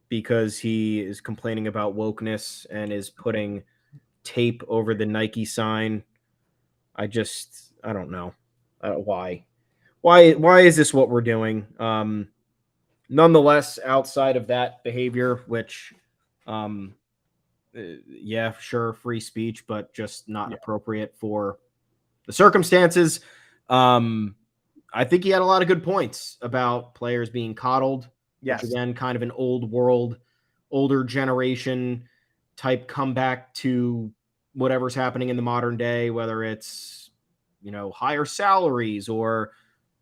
because he is complaining about wokeness and is putting tape over the Nike sign. I don't know why is this what we're doing? Nonetheless, outside of that behavior, which sure, free speech, but just not appropriate for the circumstances. I think he had a lot of good points about players being coddled.
Yes.
Which, again, kind of an old world, older generation type comeback to whatever's happening in the modern day, whether it's, higher salaries or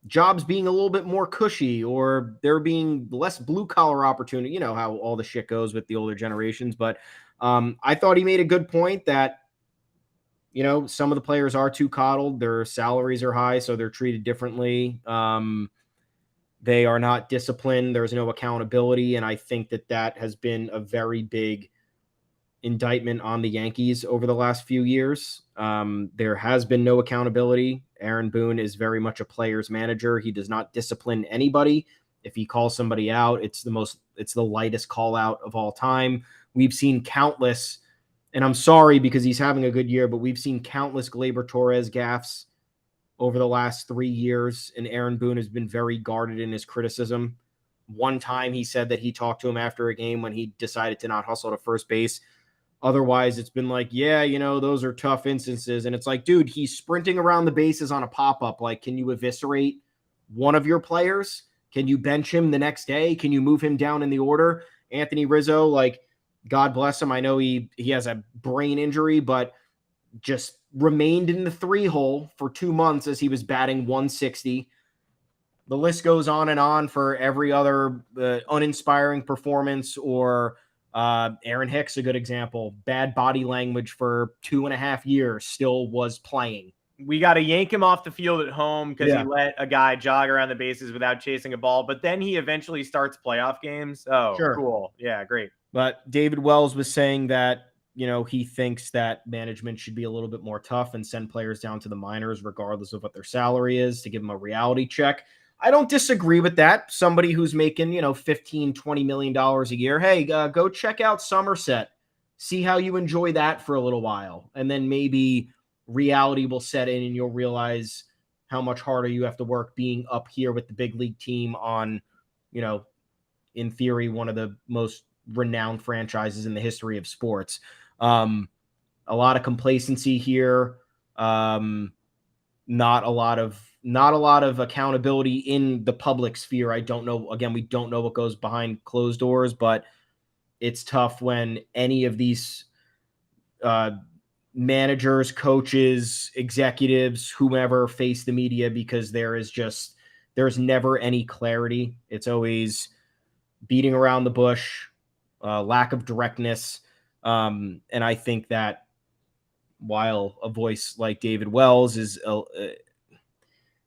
jobs being a little bit more cushy or there being less blue collar opportunity, how all the shit goes with the older generations. But I thought he made a good point that, some of the players are too coddled. Their salaries are high, so they're treated differently. They are not disciplined. There's no accountability. And I think that has been a very big indictment on the Yankees over the last few years. There has been no accountability. Aaron Boone is very much a player's manager. He does not discipline anybody. If he calls somebody out, it's the lightest call out of all time. We've seen countless, and I'm sorry because he's having a good year, but we've seen countless Gleyber Torres gaffes over the last 3 years, and Aaron Boone has been very guarded in his criticism. One time he said that he talked to him after a game when he decided to not hustle to first base. Otherwise, it's been like, yeah, those are tough instances. And it's like, dude, he's sprinting around the bases on a pop-up. Like, can you eviscerate one of your players? Can you bench him the next day? Can you move him down in the order? Anthony Rizzo, like, God bless him. I know he has a brain injury, but just remained in the 3-hole for 2 months as he was batting 160. The list goes on and on for every other uninspiring performance, or Aaron Hicks, a good example. Bad body language for 2.5 years, still was playing.
We got to yank him off the field at home because he let a guy jog around the bases without chasing a ball. But then he eventually starts playoff games. Oh, sure. Cool. Yeah, great.
But David Wells was saying that, he thinks that management should be a little bit more tough and send players down to the minors, regardless of what their salary is, to give them a reality check. I don't disagree with that. Somebody who's making, $15, $20 million a year. Hey, go check out Somerset. See how you enjoy that for a little while. And then maybe reality will set in and you'll realize how much harder you have to work being up here with the big league team on, in theory, one of the most renowned franchises in the history of sports. A lot of complacency here. Not a lot of accountability in the public sphere. I don't know. Again, we don't know what goes behind closed doors, but it's tough when any of these managers, coaches, executives, whomever face the media, because there's never any clarity. It's always beating around the bush, lack of directness. And I think that while a voice like David Wells is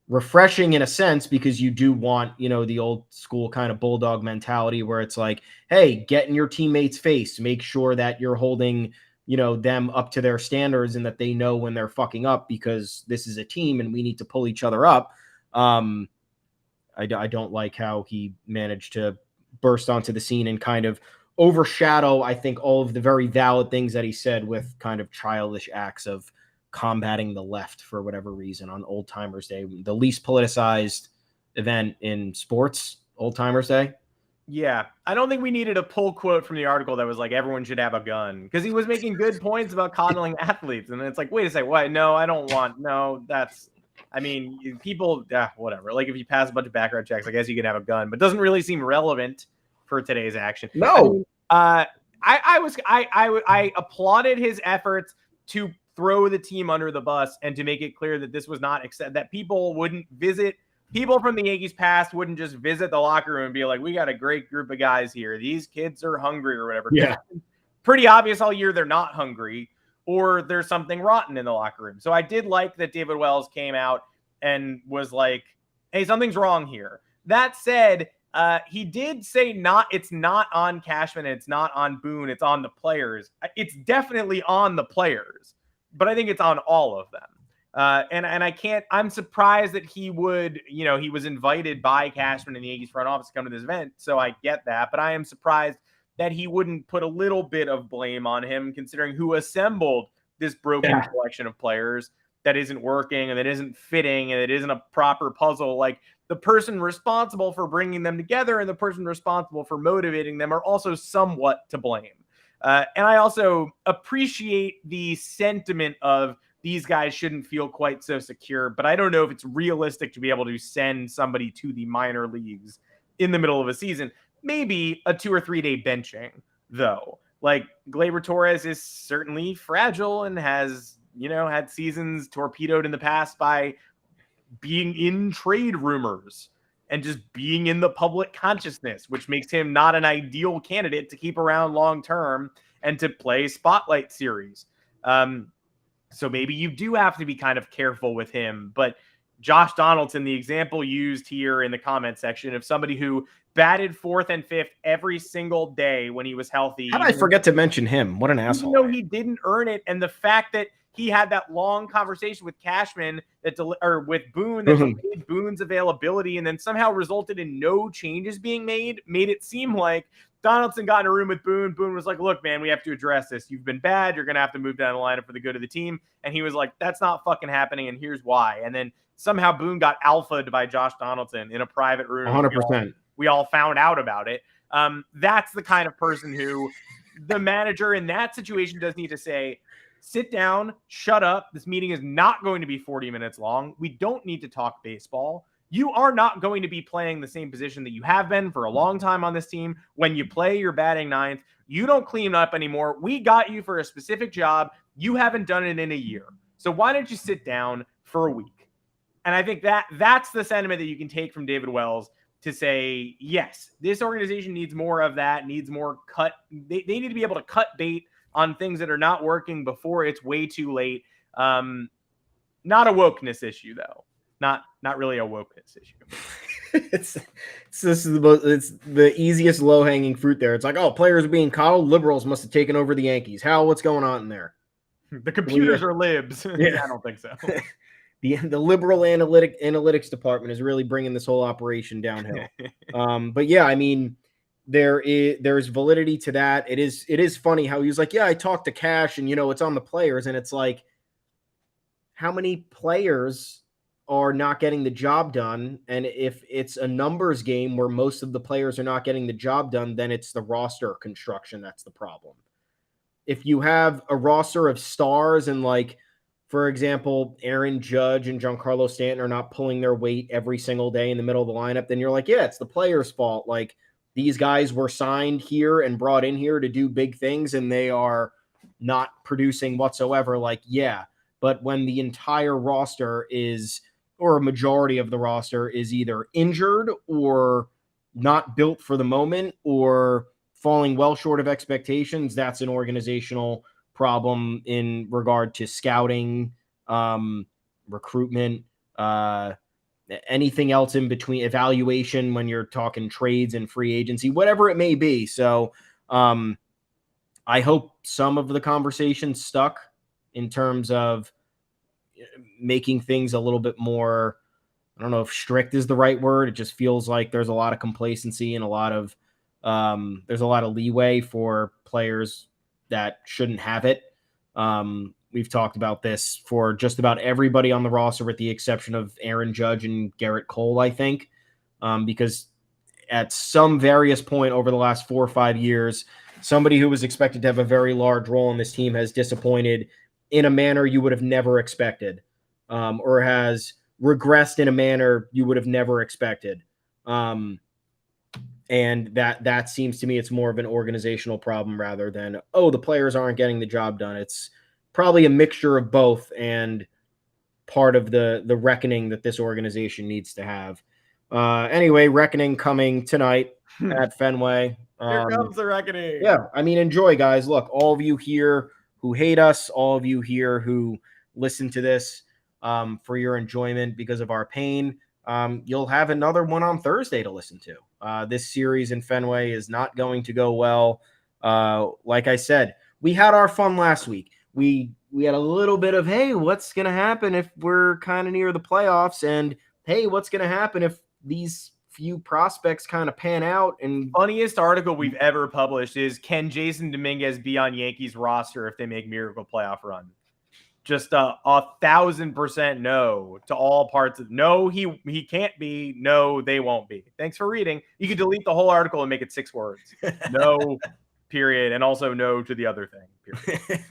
refreshing in a sense, because you do want, the old school kind of bulldog mentality where it's like, hey, get in your teammates' face, make sure that you're holding, them up to their standards and that they know when they're fucking up, because this is a team and we need to pull each other up. I don't like how he managed to burst onto the scene and kind of overshadow, I think, all of the very valid things that he said with kind of childish acts of combating the left for whatever reason on Old Timers Day, the least politicized event in sports, Old Timers Day.
Yeah, I don't think we needed a pull quote from the article that was like, everyone should have a gun, because he was making good points about coddling athletes. And it's like, wait a second, what? No, I don't want, no, that's, I mean, people, whatever. Like, if you pass a bunch of background checks, I guess you can have a gun, but it doesn't really seem relevant for today's action.
No.
I applauded his efforts to throw the team under the bus and to make it clear that this was not that people wouldn't visit. People from the Yankees past wouldn't just visit the locker room and be like, we got a great group of guys here. These kids are hungry or whatever.
Yeah.
Pretty obvious all year they're not hungry, or there's something rotten in the locker room. So I did like that David Wells came out and was like, hey, something's wrong here. That said, he did say it's not on Cashman and it's not on Boone. It's on the players. It's definitely on the players, but I think it's on all of them. I'm surprised that he would, he was invited by Cashman and the Yankees front office to come to this event. So I get that, but I am surprised that he wouldn't put a little bit of blame on him, considering who assembled this broken collection of players that isn't working and that isn't fitting and it isn't a proper puzzle. Like, the person responsible for bringing them together and the person responsible for motivating them are also somewhat to blame. And I also appreciate the sentiment of these guys shouldn't feel quite so secure, but I don't know if it's realistic to be able to send somebody to the minor leagues in the middle of a season. Maybe a 2 or 3 day benching, though. Like, Gleyber Torres is certainly fragile and has, had seasons torpedoed in the past by being in trade rumors and just being in the public consciousness, which makes him not an ideal candidate to keep around long term. and to play spotlight series. So maybe you do have to be kind of careful with him. But Josh Donaldson, the example used here in the comment section of somebody who batted 4th and 5th every single day when he was healthy.
How did I forget to mention him? What an asshole.
Even though he didn't earn it, and the fact that he had that long conversation with Cashman or with Boone that delayed Boone's availability and then somehow resulted in no changes being made it seem like Donaldson got in a room with Boone. Boone was like, look, man, we have to address this. You've been bad. You're going to have to move down the lineup for the good of the team. And he was like, that's not fucking happening, and here's why. And then somehow Boone got alphaed by Josh Donaldson in a private room.
100%.
We all found out about it. That's the kind of person who the manager in that situation does need to say, sit down, shut up. This meeting is not going to be 40 minutes long. We don't need to talk baseball. You are not going to be playing the same position that you have been for a long time on this team. When you play, you're batting 9th. You don't clean up anymore. We got you for a specific job. You haven't done it in a year. So why don't you sit down for a week? And I think that's the sentiment that you can take from David Wells to say, yes, this organization needs more of that, needs more cut. They need to be able to cut bait on things that are not working before it's way too late. Not a wokeness issue, though. Not really a wokeness issue.
It's the easiest low hanging fruit there. It's like, oh, players are being coddled. Liberals must have taken over the Yankees. Hal, what's going on in there?
The computers are libs. Yeah. I don't think so.
The liberal analytics department is really bringing this whole operation downhill. But yeah, I mean, there's validity to that. It is funny how he was like, yeah, I talked to Cash and, it's on the players. And it's like, how many players are not getting the job done? And if it's a numbers game where most of the players are not getting the job done, then it's the roster construction that's the problem. If you have a roster of stars and, like, for example, Aaron Judge and Giancarlo Stanton are not pulling their weight every single day in the middle of the lineup, then you're like, yeah, it's the players' fault. Like, these guys were signed here and brought in here to do big things, and they are not producing whatsoever. Like, yeah, but when the entire roster is, or a majority of the roster is either injured or not built for the moment or falling well short of expectations, that's an organizational problem in regard to scouting, recruitment, anything else in between, evaluation when you're talking trades and free agency, whatever it may be. So I hope some of the conversation stuck in terms of making things a little bit more, I don't know if strict is the right word. It just feels like there's a lot of complacency and there's a lot of leeway for players that shouldn't have it. We've talked about this for just about everybody on the roster with the exception of Aaron Judge and Garrett Cole, I think, because at some various point over the last 4 or 5 years, somebody who was expected to have a very large role in this team has disappointed in a manner you would have never expected, or has regressed in a manner you would have never expected. And that seems to me it's more of an organizational problem rather than, oh, the players aren't getting the job done. It's probably a mixture of both and part of the reckoning that this organization needs to have. Anyway, reckoning coming tonight at Fenway.
Here comes the reckoning.
Yeah, I mean, enjoy, guys. Look, all of you here who hate us, all of you here who listen to this for your enjoyment because of our pain, you'll have another one on Thursday to listen to. This series in Fenway is not going to go well. Like I said, we had our fun last week. We had a little bit of, hey, what's going to happen if we're kind of near the playoffs? And, hey, what's going to happen if these few prospects kind of pan out? And
funniest article we've ever published is, can Jasson Dominguez be on Yankees roster if they make miracle playoff run? Just 1,000% no to all parts of no. He can't be. No, they won't be. Thanks for reading. You could delete the whole article and make it 6 words. No, period, and also no to the other thing. Period.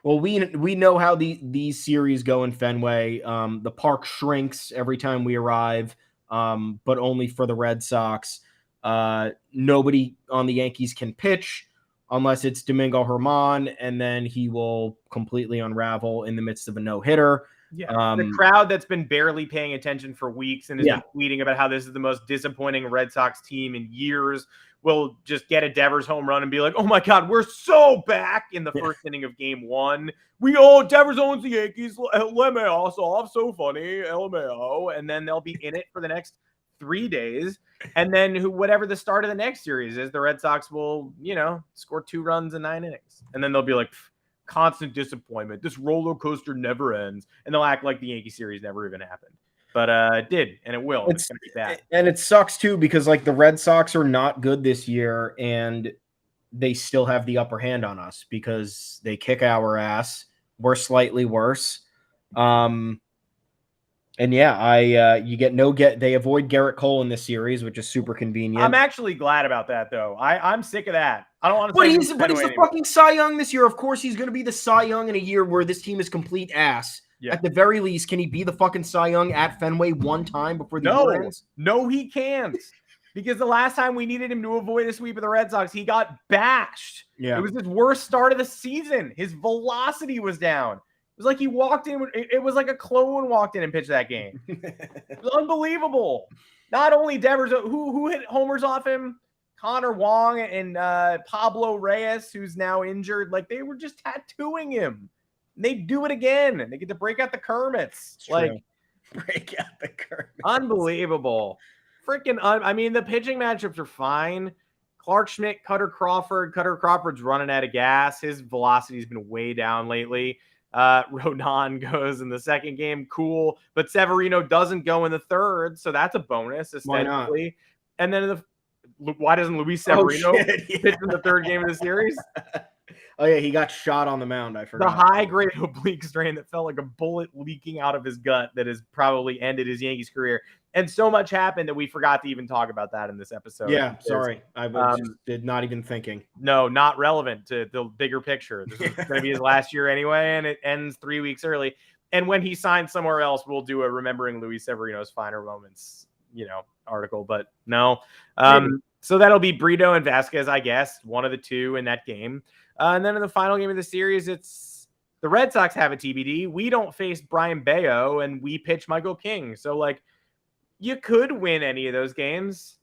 Well, we know how these series go in Fenway. The park shrinks every time we arrive, but only for the Red Sox. Nobody on the Yankees can pitch unless it's Domingo Germán, and then he will completely unravel in the midst of a no-hitter.
Yeah, the crowd that's been barely paying attention for weeks and has been tweeting about how this is the most disappointing Red Sox team in years will just get a Devers home run and be like, oh my God, we're so back in the first inning of game 1. Devers owns the Yankees. LMAO off, so funny. LMAO. And then they'll be in it for the next 3 days. And then whatever the start of the next series is, the Red Sox will, score 2 runs in 9 innings. And then they'll be like, constant disappointment. This roller coaster never ends. And they'll act like the Yankee series never even happened. But it did, and it will. It's going to be bad.
And it sucks, too, because, the Red Sox are not good this year, and they still have the upper hand on us because they kick our ass. We're slightly worse. And they avoid Garrett Cole in this series, which is super convenient.
I'm actually glad about that, though. I'm sick of that. I don't want to.
But he's the fucking Cy Young this year. Of course, he's going to be the Cy Young in a year where this team is complete ass. Yeah. At the very least, can he be the fucking Cy Young at Fenway one time before the year ends?
No, he can't. Because the last time we needed him to avoid a sweep of the Red Sox, he got bashed. Yeah. It was his worst start of the season. His velocity was down. It was like he walked in. It was like a clone walked in and pitched that game. It was unbelievable. Not only Devers, who hit homers off him? Connor Wong and Pablo Reyes, who's now injured. They were just tattooing him. And they do it again. They get to break out the Kermits.
Break out the Kermits.
Unbelievable. Freaking, the pitching matchups are fine. Clark Schmidt, Cutter Crawford. Cutter Crawford's running out of gas. His velocity's been way down lately. Rodon goes in the second game. Cool. But Severino doesn't go in the third. So that's a bonus, ostensibly. And then why doesn't Luis Severino pitch in the third game of the series?
Oh, yeah, he got shot on the mound. I forgot.
The high-grade oblique strain that felt like a bullet leaking out of his gut that has probably ended his Yankees career. And so much happened that we forgot to even talk about that in this episode.
Yeah, sorry. I did not even thinking.
No, not relevant to the bigger picture. This is going to be his last year anyway, and it ends 3 weeks early. And when he signs somewhere else, we'll do a Remembering Luis Severino's Finer Moments, article. But no. So that'll be Brito and Vasquez, I guess, one of the two in that game. And then in the final game of the series, it's the Red Sox have a TBD. We don't face Brian Bayo, and we pitch Michael King. So, you could win any of those games.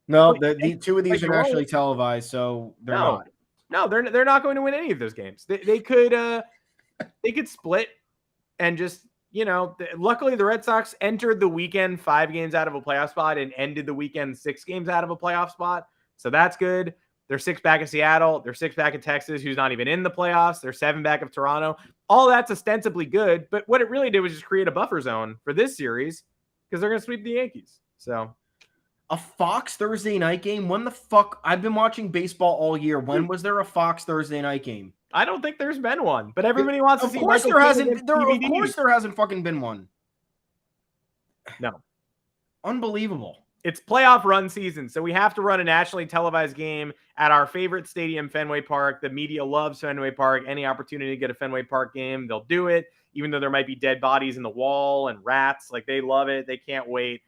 No, the two of these are nationally televised, so they're not.
No, they're not going to win any of those games. They could split and just, luckily the Red Sox entered the weekend 5 games out of a playoff spot and ended the weekend 6 games out of a playoff spot. So that's good. They're 6 back of Seattle. They're 6 back of Texas, who's not even in the playoffs. They're 7 back of Toronto. All that's ostensibly good, but what it really did was just create a buffer zone for this series because they're going to sweep the Yankees. So,
a Fox Thursday night game? When the fuck? I've been watching baseball all year. When was there a Fox Thursday night game?
I don't think there's been one, but everybody wants to see.
Of course there hasn't fucking been one.
No.
Unbelievable.
It's playoff run season, so we have to run a nationally televised game at our favorite stadium, Fenway Park. The media loves Fenway Park. Any opportunity to get a Fenway Park game, they'll do it, even though there might be dead bodies in the wall and rats. They love it. They can't wait.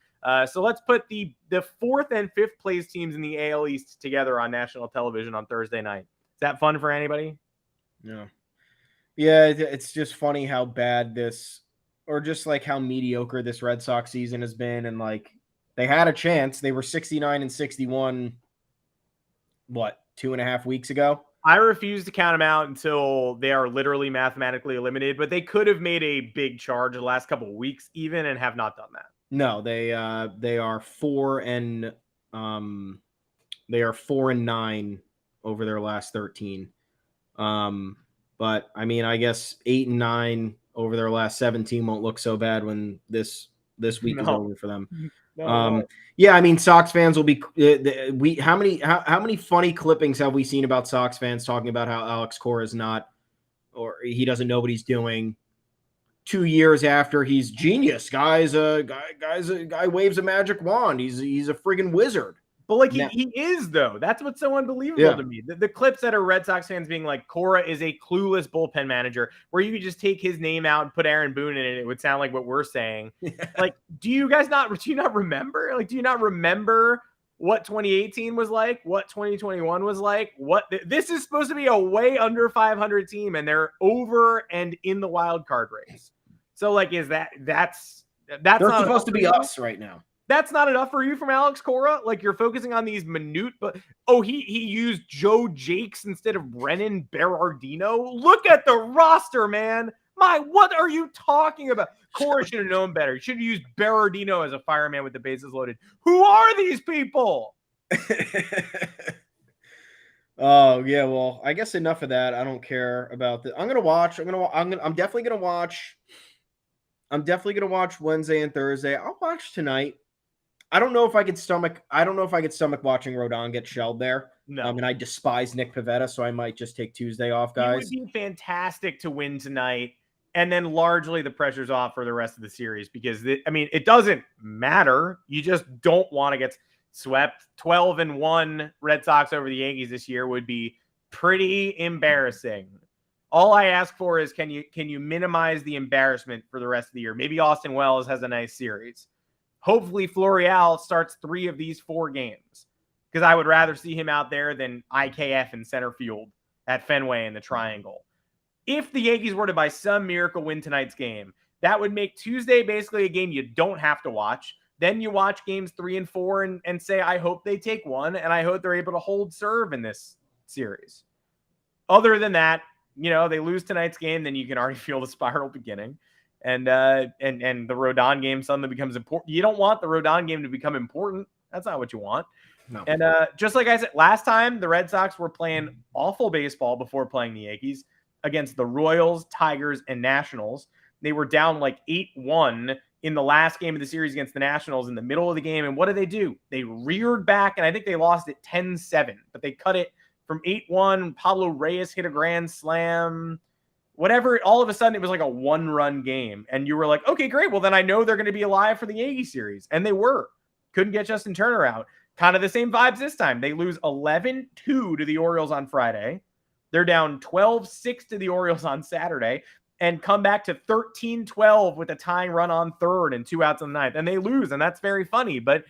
So let's put the 4th and 5th place teams in the AL East together on national television on Thursday night. Is that fun for anybody?
No. Yeah, it's just funny how bad this, or just how mediocre this Red Sox season has been, and they had a chance. They were 69 and 61, 2.5 weeks ago?
I refuse to count them out until they are literally mathematically eliminated, but they could have made a big charge the last couple of weeks even and have not done that.
No, they are 4-9 over their last 13. But I guess 8-9 over their last 17 won't look so bad when this week is over for them. No. Sox fans will be. How many funny clippings have we seen about Sox fans talking about how Alex Cora is not, or he doesn't know what he's doing? 2 years after he's genius, guy waves a magic wand. He's a friggin' wizard.
But he is though. That's what's so unbelievable to me. The clips that are Red Sox fans being like, Cora is a clueless bullpen manager, where you could just take his name out and put Aaron Boone in it. It would sound like what we're saying. Yeah. Do you not remember? Do you not remember what 2018 was like? What 2021 was like? This is supposed to be a way under 500 team, and they're over and in the wild card race. So like, that's
They're
not
supposed to be
enough for you?
us right now.
That's not enough for you from Alex Cora? Like, you're focusing on these minute, but he used Joe Jakes instead of Brennan Berardino. Look at the roster, man. What are you talking about? Cora should have known better. He should have used Berardino as a fireman with the bases loaded. Who are these people?
Oh yeah, well, I guess enough of that. I don't care about the. I'm definitely gonna watch. I'm definitely gonna watch Wednesday and Thursday. I'll watch tonight. I don't know if I could stomach watching Rodon get shelled there.
No.
And I despise Nick Pivetta, so I might just take Tuesday off, guys.
It would be fantastic to win tonight, and then largely the pressure's off for the rest of the series because it doesn't matter. You just don't want to get swept. 12-1 Red Sox over the Yankees this year would be pretty embarrassing. All I ask for is can you minimize the embarrassment for the rest of the year? Maybe Austin Wells has a nice series. Hopefully Florial starts 3 of these 4 games because I would rather see him out there than IKF in center field at Fenway in the Triangle. If the Yankees were to by some miracle win tonight's game, that would make Tuesday basically a game you don't have to watch. Then you watch games 3 and 4 and say, I hope they take one, and I hope they're able to hold serve in this series. Other than that, they lose tonight's game, then you can already feel the spiral beginning. And the Rodon game suddenly becomes important. You don't want the Rodon game to become important. That's not what you want.
No.
And just like I said, last time the Red Sox were playing awful baseball before playing the Yankees against the Royals, Tigers, and Nationals. They were down like 8-1 in the last game of the series against the Nationals in the middle of the game. And what do? They reared back, and I think they lost it 10-7, but they cut it from 8-1. Pablo Reyes hit a grand slam. Whatever, all of a sudden it was like a 1-run game. And you were like, okay, great. Well, then I know they're going to be alive for the Yankee series. And they were. Couldn't get Justin Turner out. Kind of the same vibes this time. They lose 11-2 to the Orioles on Friday. They're down 12-6 to the Orioles on Saturday and come back to 13-12 with a tying run on third and 2 outs in the ninth. And they lose, and that's very funny. But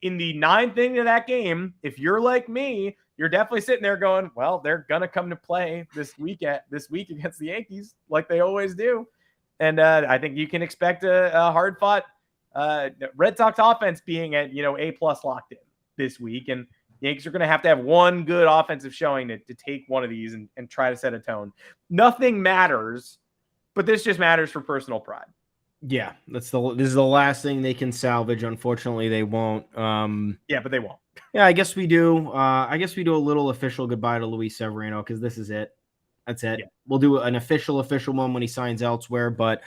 in the ninth inning of that game, if you're like me, you're definitely sitting there going, well, they're going to come to play this week against the Yankees like they always do. And I think you can expect a hard-fought Red Sox offense being at, A+ locked in this week. And the Yankees are going to have one good offensive showing to take one of these and try to set a tone. Nothing matters, but this just matters for personal pride.
Yeah, this is the last thing they can salvage. Unfortunately, they won't.
Yeah, but they won't.
Yeah, I guess we do. I guess we do a little official goodbye to Luis Severino because this is it. That's it. Yeah. We'll do an official one when he signs elsewhere. But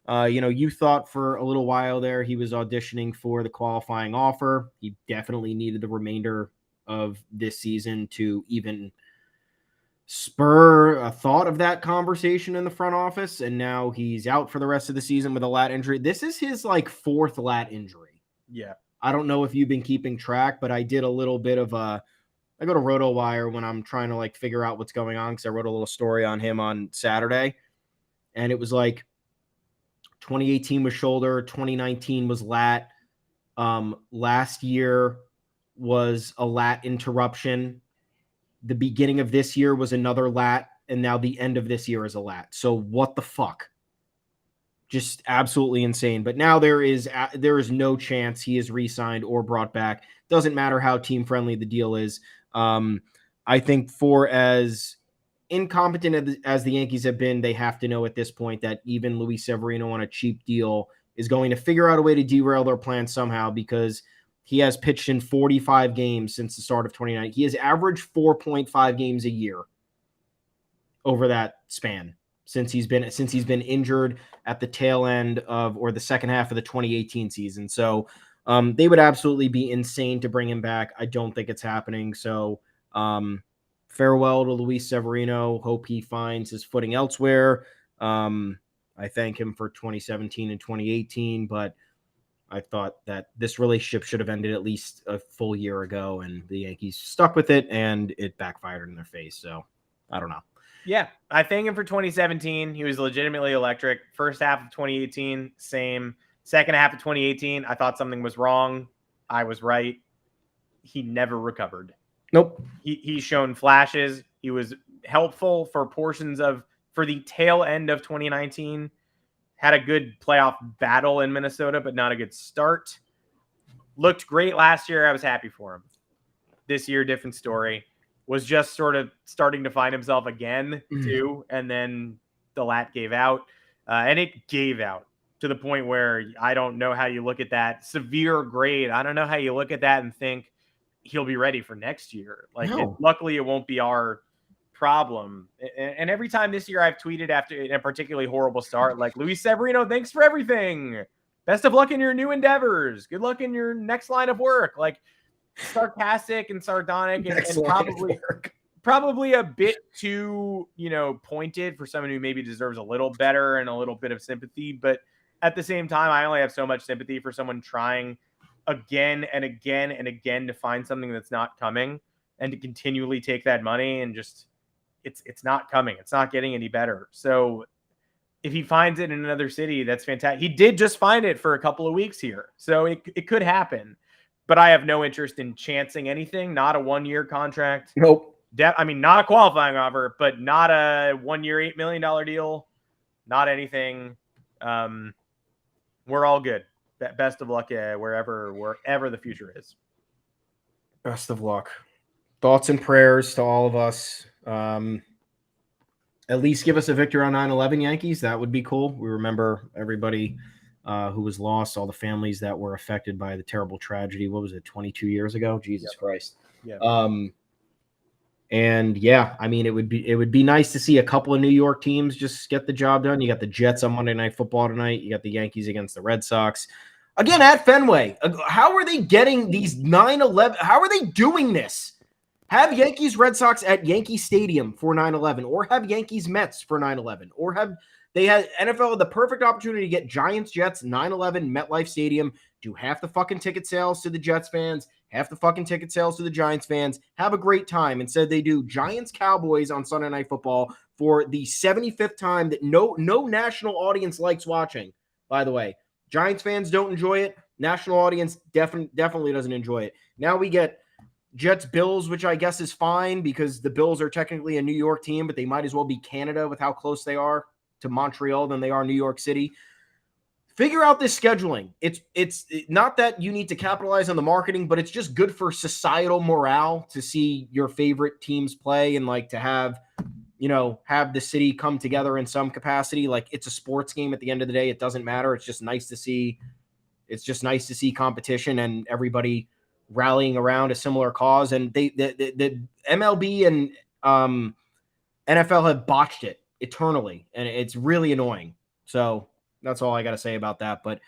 you thought for a little while there he was auditioning for the qualifying offer. He definitely needed the remainder of this season to even spur a thought of that conversation in the front office. And now he's out for the rest of the season with a lat injury. This is his 4th lat injury.
Yeah.
I don't know if you've been keeping track, but I did a little bit of I go to RotoWire when I'm trying to figure out what's going on because I wrote a little story on him on Saturday. And it was 2018 was shoulder, 2019 was lat. Last year was a lat interruption. The beginning of this year was another lat, and now the end of this year is a lat. So what the fuck? Just absolutely insane. But now there is no chance he is re-signed or brought back. Doesn't matter how team-friendly the deal is. I think for as incompetent as the Yankees have been, they have to know at this point that even Luis Severino on a cheap deal is going to figure out a way to derail their plan somehow because he has pitched in 45 games since the start of 2019. He has averaged 4.5 games a year over that span since he's been injured at the tail end of or the second half of the 2018 season. So they would absolutely be insane to bring him back. I don't think it's happening. So farewell to Luis Severino. Hope he finds his footing elsewhere. I thank him for 2017 and 2018, but I thought that this relationship should have ended at least a full year ago, and the Yankees stuck with it, and it backfired in their face. So I don't know.
Yeah, I thank him for 2017. He was legitimately electric. First half of 2018, same. Second half of 2018, I thought something was wrong. I was right. He never recovered.
Nope.
He's shown flashes. He was helpful for the tail end of 2019. had a good playoff battle in Minnesota, but not a good start. Looked great last year. I was happy for him. This year, different story. Was just sort of starting to find himself again, too. And then the lat gave out. And it gave out to the point where I don't know how you look at that. Severe grade. I don't know how you look at that and think he'll be ready for next year. Like, luckily, it won't be our problem. And every time this year I've tweeted after a particularly horrible start, like, Luis Severino, thanks for everything. Best of luck in your new endeavors. Good luck in your next line of work. Like, sarcastic and sardonic and probably a bit too, pointed for someone who maybe deserves a little better and a little bit of sympathy. But at the same time, I only have so much sympathy for someone trying again and again and again to find something that's not coming and to continually take that money and just it's not coming. It's not getting any better. So if he finds it in another city, that's fantastic. He did just find it for a couple of weeks here. So it could happen. But I have no interest in chancing anything. Not a 1-year contract.
Nope.
Not a qualifying offer, but not a 1-year, $8 million deal. Not anything. We're all good. Best of luck wherever the future is.
Best of luck. Thoughts and prayers to all of us. At least give us a victory on 9/11, Yankees. That would be cool. We remember everybody who was lost, all the families that were affected by the terrible tragedy. What was it, 22 years ago? Jesus Christ.
Yeah.
And yeah, I mean, it would be nice to see a couple of New York teams just get the job done. You got the Jets on Monday Night Football tonight. You got the Yankees against the Red Sox. Again, at Fenway. How are they getting these 9/11? How are they doing this? Have Yankees Red Sox at Yankee Stadium for 9/11, or have Yankees Mets for 9/11, or have they had NFL the perfect opportunity to get Giants Jets 9/11 MetLife Stadium, do half the fucking ticket sales to the Jets fans, half the fucking ticket sales to the Giants fans, have a great time. Instead, they do Giants Cowboys on Sunday Night Football for the 75th time that no national audience likes watching. By the way, Giants fans don't enjoy it. National audience definitely doesn't enjoy it. Now we get Jets Bills, which I guess is fine because the Bills are technically a New York team, but they might as well be Canada with how close they are to Montreal than they are New York City. Figure out this scheduling. It's not that you need to capitalize on the marketing, but it's just good for societal morale to see your favorite teams play and like to have the city come together in some capacity. Like, it's a sports game at the end of the day. It doesn't matter. It's just nice to see. It's just nice to see competition and everybody rallying around a similar cause. And the MLB and NFL have botched it eternally, and it's really annoying. So that's all I got to say about that. But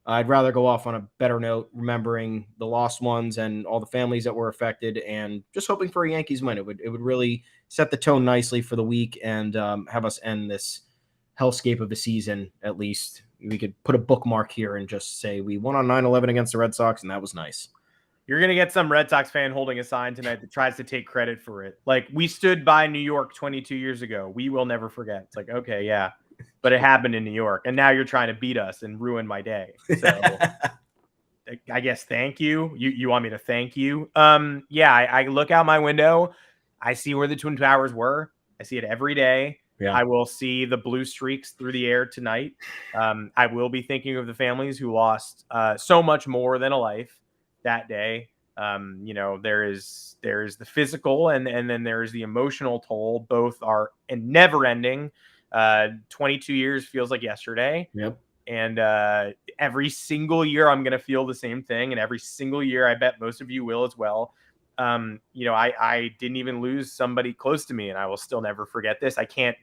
I'd rather go off on a better note, remembering the lost ones and all the families that were affected, and just hoping for a Yankees win. It would really set the tone nicely for the week and have us end this hellscape of the season. At least we could put a bookmark here and just say we won on 9/11 against the Red Sox, and that was nice.
You're going to get some Red Sox fan holding a sign tonight that tries to take credit for it. Like, we stood by New York 22 years ago. We will never forget. It's like, okay, yeah, but it happened in New York. And now you're trying to beat us and ruin my day. So I guess thank you. You want me to thank you? Yeah, I look out my window. I see where the Twin Towers were. I see it every day. Yeah. I will see the blue streaks through the air tonight. I will be thinking of the families who lost so much more than a life that day. There is the physical and then there is the emotional toll. Both are never ending. 22 years feels like yesterday. Yep. And every single year I'm going to feel the same thing. And every single year, I bet most of you will as well. I didn't even lose somebody close to me, and I will still never forget this. I can't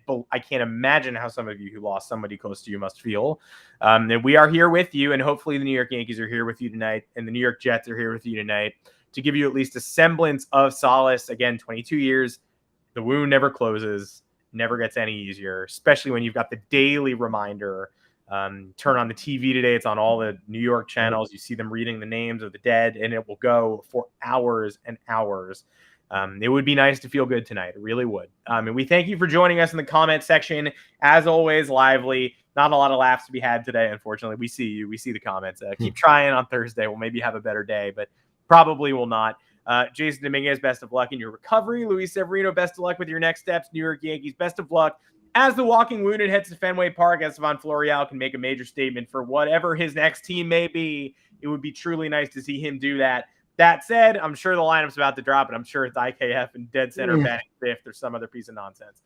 imagine how some of you who lost somebody close to you must feel. And we are here with you, and hopefully the New York Yankees are here with you tonight, and the New York Jets are here with you tonight to give you at least a semblance of solace. Again, 22 years, the wound never closes, never gets any easier, especially when you've got the daily reminder. Turn on the TV today. It's on all the New York channels. You see them reading the names of the dead, and it will go for hours and hours. It would be nice to feel good tonight. It really would. And we thank you for joining us in the comment section. As always, lively. Not a lot of laughs to be had today, unfortunately. We see you. We see the comments. Keep trying on Thursday. We'll maybe have a better day, but probably will not. Jasson Dominguez, best of luck in your recovery. Luis Severino, best of luck with your next steps. New York Yankees, best of luck as the Walking Wounded heads to Fenway Park, Estevan Florial can make a major statement for whatever his next team may be. It would be truly nice to see him do that. That said, I'm sure the lineup's about to drop, and I'm sure it's IKF and dead center batting fifth or some other piece of nonsense.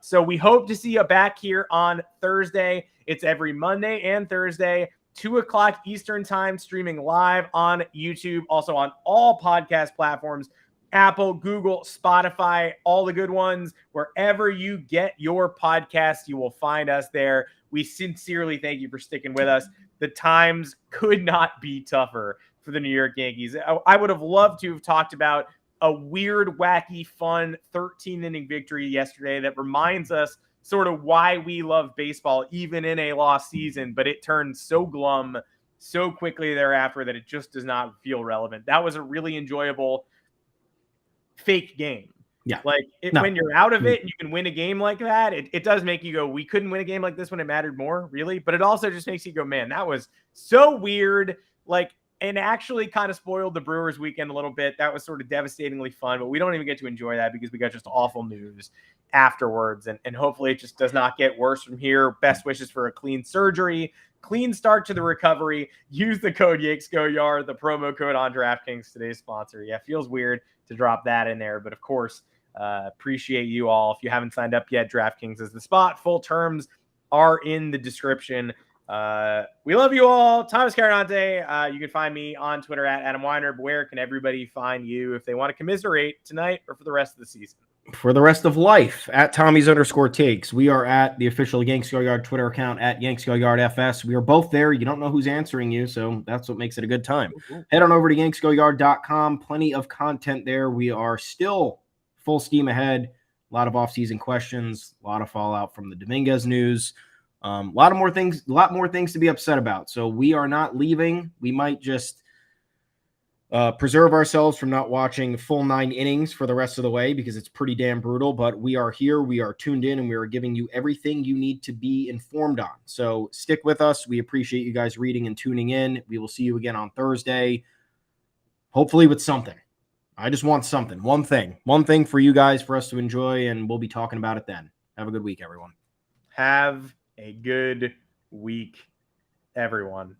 So we hope to see you back here on Thursday. It's every Monday and Thursday, 2 o'clock Eastern time, streaming live on YouTube, also on all podcast platforms, Apple, Google, Spotify, all the good ones. Wherever you get your podcast, you will find us there. We sincerely thank you for sticking with us. The times could not be tougher for the New York Yankees. I would have loved to have talked about a weird, wacky, fun 13-inning victory yesterday that reminds us sort of why we love baseball, even in a lost season, but it turned so glum so quickly thereafter that it just does not feel relevant. That was a really enjoyable fake game.
Yeah.
Like when you're out of it and you can win a game like that, it does make you go, we couldn't win a game like this when it mattered more, really. But it also just makes you go, man, that was so weird. Like, and actually kind of spoiled the Brewers weekend a little bit. That was sort of devastatingly fun, but we don't even get to enjoy that because we got just awful news afterwards. And hopefully it just does not get worse from here. Best wishes for a clean surgery, clean start to the recovery. Use the code yanksgoyard, the promo code on DraftKings, today's sponsor. Yeah, feels weird to drop that in there, but of course, appreciate you all. If you haven't signed up yet, DraftKings is the spot. Full terms are in the description. We love you all. Thomas Carinante. You can find me on Twitter at Adam Weiner. But where can everybody find you if they want to commiserate tonight or for the rest of the season?
For the rest of life, at Tommy's_takes. We are at the official yanksgoyard Twitter account at yanksgoyardfs. We are both there. You don't know who's answering you, so that's what makes it a good time. Head on over to yanksgoyard.com. Plenty of content there. We are still full steam ahead. A lot of offseason questions, a lot of fallout from the Dominguez news. A lot more things to be upset about. So we are not leaving. We might just preserve ourselves from not watching full 9 innings for the rest of the way because it's pretty damn brutal. But we are here. We are tuned in, and we are giving you everything you need to be informed on. So stick with us. We appreciate you guys reading and tuning in. We will see you again on Thursday, hopefully with something. I just want something. One thing for you guys, for us to enjoy, and we'll be talking about it then. Have a good week, everyone.
Have a good week, everyone.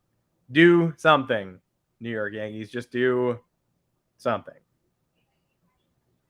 Do something, New York Yankees. Just do something.